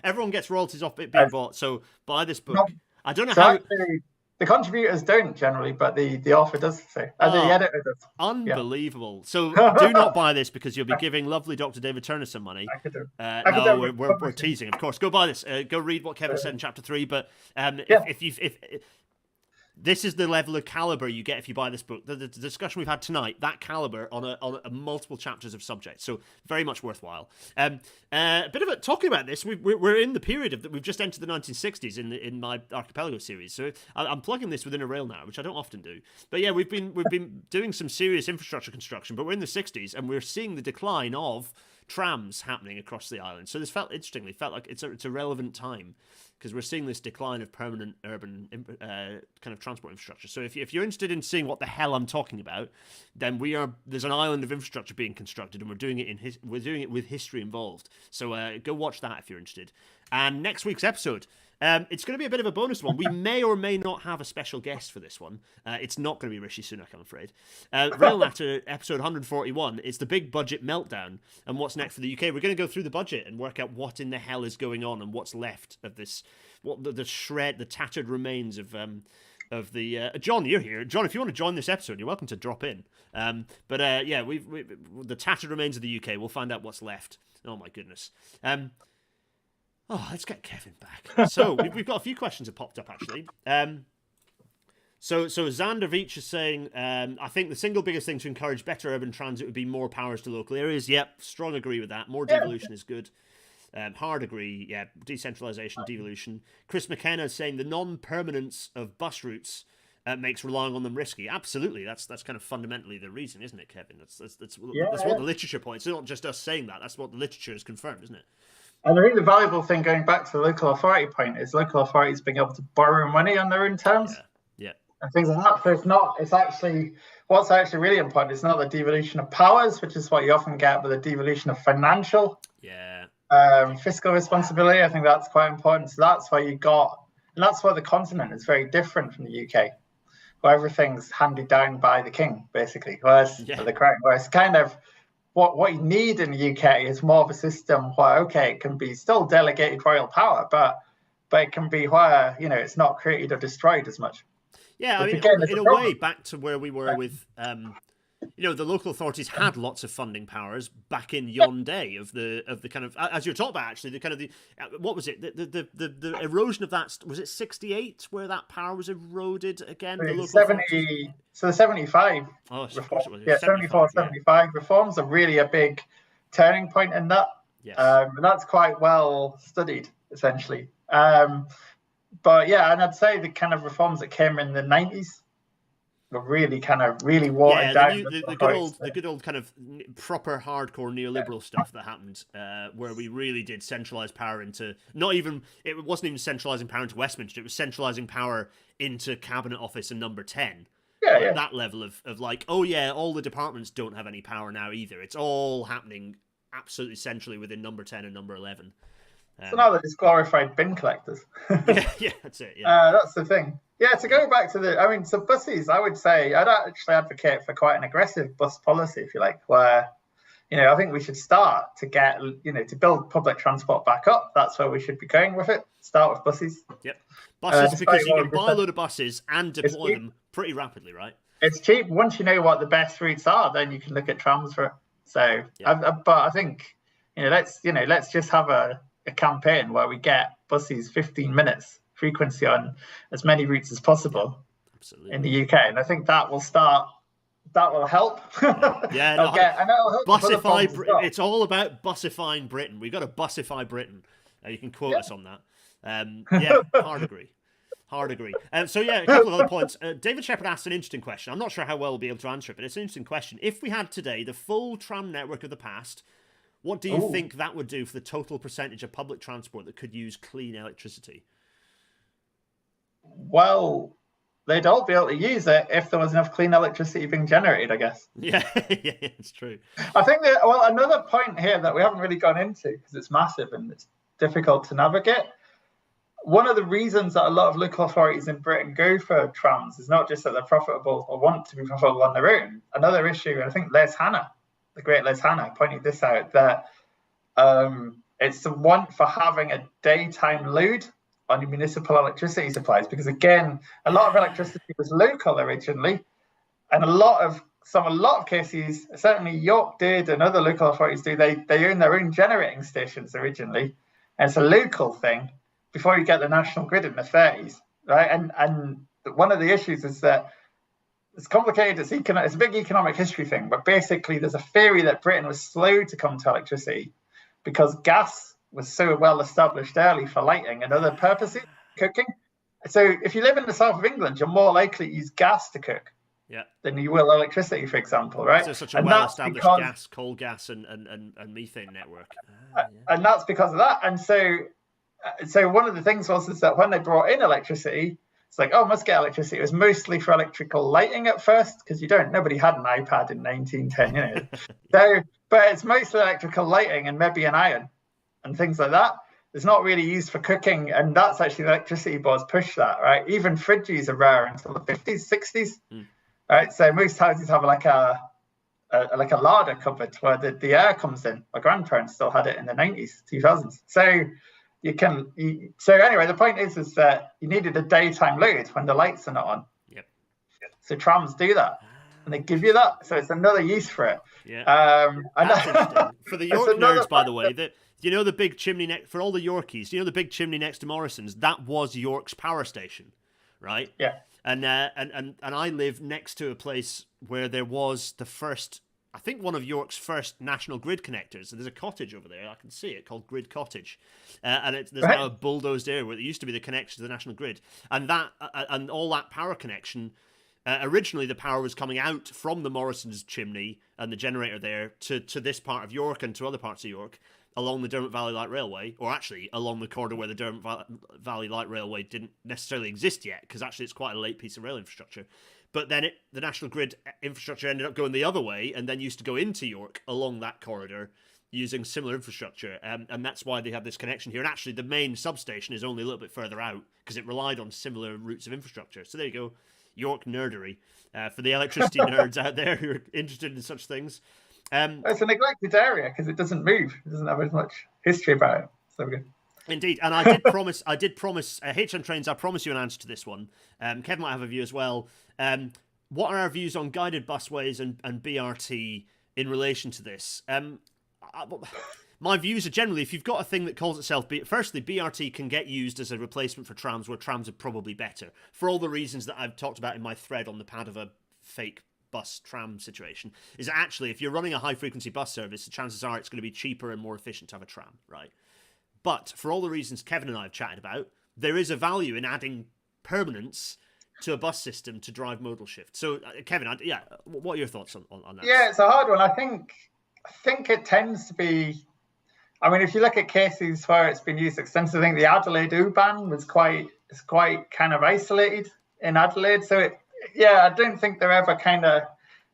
everyone gets royalties off it being bought. So buy this book. I don't know
so
how.
Actually, the contributors don't generally, but the author does. So the editor does.
Unbelievable. Yeah. So do not buy this because you'll be giving lovely Dr. David Turner some money. No, we're teasing, of course. Go buy this. Go read what Kevin said in chapter 3. But if this is the level of caliber you get if you buy this book. The discussion we've had tonight, that caliber on a multiple chapters of subjects, so very much worthwhile. A bit of talking about this. We're in the period of that. We've just entered the 1960s in my Archipelago series, so I'm plugging this within a rail now, which I don't often do. But yeah, we've been doing some serious infrastructure construction, but we're in the 60s and we're seeing the decline of trams happening across the island. So this felt like it's a relevant time because we're seeing this decline of permanent urban kind of transport infrastructure. So if you're interested in seeing what the hell I'm talking about, then there's an island of infrastructure being constructed, and we're doing it with history involved. So go watch that if you're interested. And next week's episode, it's going to be a bit of a bonus one. We may or may not have a special guest for this one. It's not going to be Rishi Sunak, I'm afraid. Rail Natter, episode 141, is the big budget meltdown and what's next for the UK. We're going to go through the budget and work out what in the hell is going on and what's left of this, what the tattered remains of the... John, you're here. John, if you want to join this episode, you're welcome to drop in. Yeah, we the tattered remains of the UK. We'll find out what's left. Oh, my goodness. Let's get Kevin back. So we've got a few questions that popped up actually. So Xander Veach is saying, I think the single biggest thing to encourage better urban transit would be more powers to local areas. Yep, strong agree with that. More devolution is good. Hard agree. Yeah, decentralization, devolution. Chris McKenna is saying the non-permanence of bus routes makes relying on them risky. Absolutely, that's kind of fundamentally the reason, isn't it, Kevin? That's what the literature points. It's not just us saying that. That's what the literature has confirmed, isn't it?
And I think the valuable thing, going back to the local authority point, is local authorities being able to borrow money on their own terms.
Yeah.
And things like that. So what's actually really important is not the devolution of powers, which is what you often get, but the devolution of financial. Fiscal responsibility. I think that's quite important. So that's why and that's why the continent is very different from the UK, where everything's handed down by the king, basically, whereas the crown. Whereas kind of what you need in the UK is more of a system where, it can be still delegated royal power, but it can be where, it's not created or destroyed as much.
Yeah, I mean, in a way, back to where we were with, the local authorities had lots of funding powers back in yon day of the kind of, as you're talking about, actually, the kind of what was it? The erosion of that, was it 68 where that power was eroded again? The local
70, so the 75.
Oh, of course it was.
Yeah, 75 reforms are really a big turning point in that.
Yes.
And that's quite well studied, essentially. But yeah, and I'd say the kind of reforms that came in the 90s were really watered down.
The good old kind of proper hardcore neoliberal stuff that happened, where we really did centralise power into it wasn't even centralising power into Westminster, it was centralising power into Cabinet Office and Number 10. That level of like, all the departments don't have any power now either. It's all happening absolutely centrally within Number 10 and Number 11.
So now they're just glorified bin collectors.
yeah, that's it. Yeah,
that's the thing. Yeah, to go back to so buses, I would say I'd actually advocate for quite an aggressive bus policy, if you like, where, I think we should start to get, to build public transport back up. That's where we should be going with it. Start with buses.
Yep. Buses, because you can buy a load of buses and deploy them pretty rapidly, right?
It's cheap. Once you know what the best routes are, then you can look at trams for it. So, but I think, let's just have a campaign where we get buses 15 minutes frequency on as many routes as possible in the UK, and I think that will start. That will help.
Yeah, Busify. It's all about busifying Britain. We've got to busify Britain. You can quote us on that. Hard agree. So a couple of other points. David Shepherd asked an interesting question. I'm not sure how well we'll be able to answer it, but it's an interesting question. If we had today the full tram network of the past, what do you think that would do for the total percentage of public transport that could use clean electricity?
Well, they'd all be able to use it if there was enough clean electricity being generated, I guess.
Yeah, it's true.
I think another point here that we haven't really gone into, because it's massive and it's difficult to navigate. One of the reasons that a lot of local authorities in Britain go for trams is not just that they're profitable or want to be profitable on their own. Another issue, I think Les Hannah, the great Les Hannah, pointed this out, that it's the want for having a daytime load on your municipal electricity supplies, because again, a lot of electricity was local originally, and a lot of cases, certainly York did and other local authorities do, they own their own generating stations originally, and it's a local thing before you get the national grid in the 30s, right? And one of the issues is that it's complicated. It's a big economic history thing, but basically there's a theory that Britain was slow to come to electricity because gas was so well established early for lighting and other purposes, cooking. So if you live in the south of England, you're more likely to use gas to cook than you will electricity, for example, right?
So such a well-established coal gas and methane network.
And that's because of that. And so one of the things is that when they brought in electricity, it's like, must get electricity. It was mostly for electrical lighting at first, because nobody had an iPad in 1910, but it's mostly electrical lighting and maybe an iron and things like that. It's not really used for cooking, and that's actually the electricity boards push that, right? Even fridges are rare until the 50s, 60s, right? So most houses have like a larder cupboard where the air comes in. My grandparents still had it in the 90s, 2000s. So anyway, the point is that you needed a daytime load when the lights are not on.
Yep.
So trams do that, and they give you that. So it's another use for it.
Yeah. That's interesting. For the York nerds, by the way, the big chimney for all the Yorkies, the big chimney next to Morrison's, that was York's power station, right?
Yeah.
And I live next to a place where there was the first, I think one of York's first national grid connectors. And there's a cottage over there, I can see it, called Grid Cottage. And there's now a bulldozed area where it used to be the connection to the national grid. And that and all that power connection, originally the power was coming out from the Morrison's chimney and the generator there to this part of York and to other parts of York along the Derwent Valley Light Railway, or actually along the corridor where the Derwent Valley Light Railway didn't necessarily exist yet, because actually it's quite a late piece of rail infrastructure. But then the National Grid infrastructure ended up going the other way and then used to go into York along that corridor using similar infrastructure. And that's why they have this connection here. And actually the main substation is only a little bit further out because it relied on similar routes of infrastructure. So there you go. York nerdery. For the electricity nerds out there who are interested in such things.
It's a neglected area because it doesn't move. It doesn't have as much history about it. So good.
Indeed, and I did promise HM Trains, I promise you an answer to this one. Kevin might have a view as well. What are our views on guided busways and BRT in relation to this? My views are generally, if you've got a thing that calls itself, firstly, BRT can get used as a replacement for trams, where trams are probably better, for all the reasons that I've talked about in my thread on the pad of a fake bus tram situation. Is that actually, if you're running a high frequency bus service, the chances are it's going to be cheaper and more efficient to have a tram, right? But for all the reasons Kevin and I have chatted about, there is a value in adding permanence to a bus system to drive modal shift. So, Kevin, what are your thoughts on that?
Yeah, it's a hard one. I think it tends to be. I mean, if you look at cases where it's been used extensively, I think the Adelaide U-Bahn was quite kind of isolated in Adelaide. So I don't think they're ever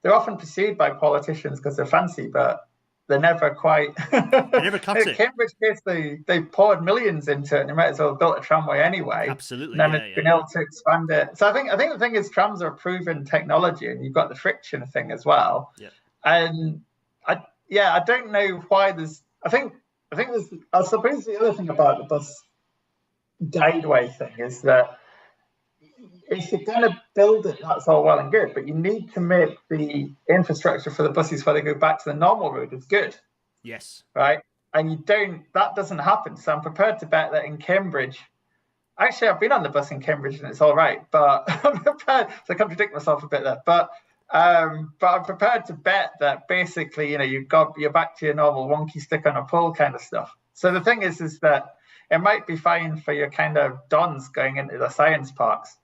they're often pursued by politicians because they're fancy, but they never quite.
They never cut it.
Cambridge case, they poured millions into it, and they might as well have built a tramway anyway.
Absolutely,
and then it's been able to expand it. So I think the thing is, trams are a proven technology, and you've got the friction thing as well.
Yeah.
And I don't know why there's. I think there's. I suppose the other thing about the bus guideway thing is that if you're going to build it, that's all well and good, but you need to make the infrastructure for the buses where they go back to the normal route as good.
Yes.
Right? And that doesn't happen. So I'm prepared to bet that in Cambridge, actually, I've been on the bus in Cambridge and it's all right, but I'm prepared to contradict myself a bit there. But I'm prepared to bet that basically, you're back to your normal wonky stick on a pole kind of stuff. So the thing is that it might be fine for your kind of dons going into the science parks.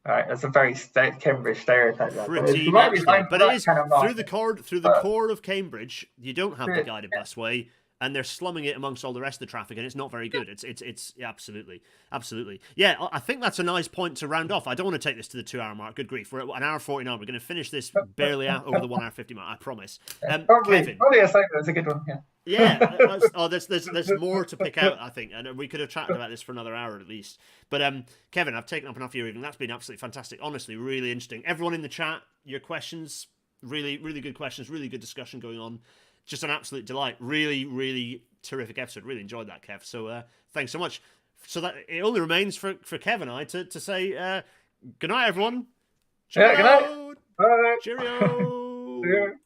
Right, that's a very Cambridge stereotype.
Pretty much, but it is through the core of Cambridge. You don't have the guided busway, and they're slumming it amongst all the rest of the traffic, and it's not very good. It's absolutely. Yeah, I think that's a nice point to round off. I don't want to take this to the 2-hour mark. Good grief, we're at 1 hour 49. We're going to finish this barely out over the 1 hour 50 mark. I promise.
Probably
Kevin,
a segment. That's a good one. Yeah.
Yeah. There's more to pick out, I think, and we could have chatted about this for another hour at least. But Kevin, I've taken up enough of your evening. That's been absolutely fantastic. Honestly, really interesting. Everyone in the chat, your questions, really, really good questions, really good discussion going on. Just an absolute delight. Really, really terrific episode. Really enjoyed that, Kev. So thanks so much. So that it only remains for Kev and I to say good night, everyone.
Cheerio. Yeah, good night. Bye.
Cheerio.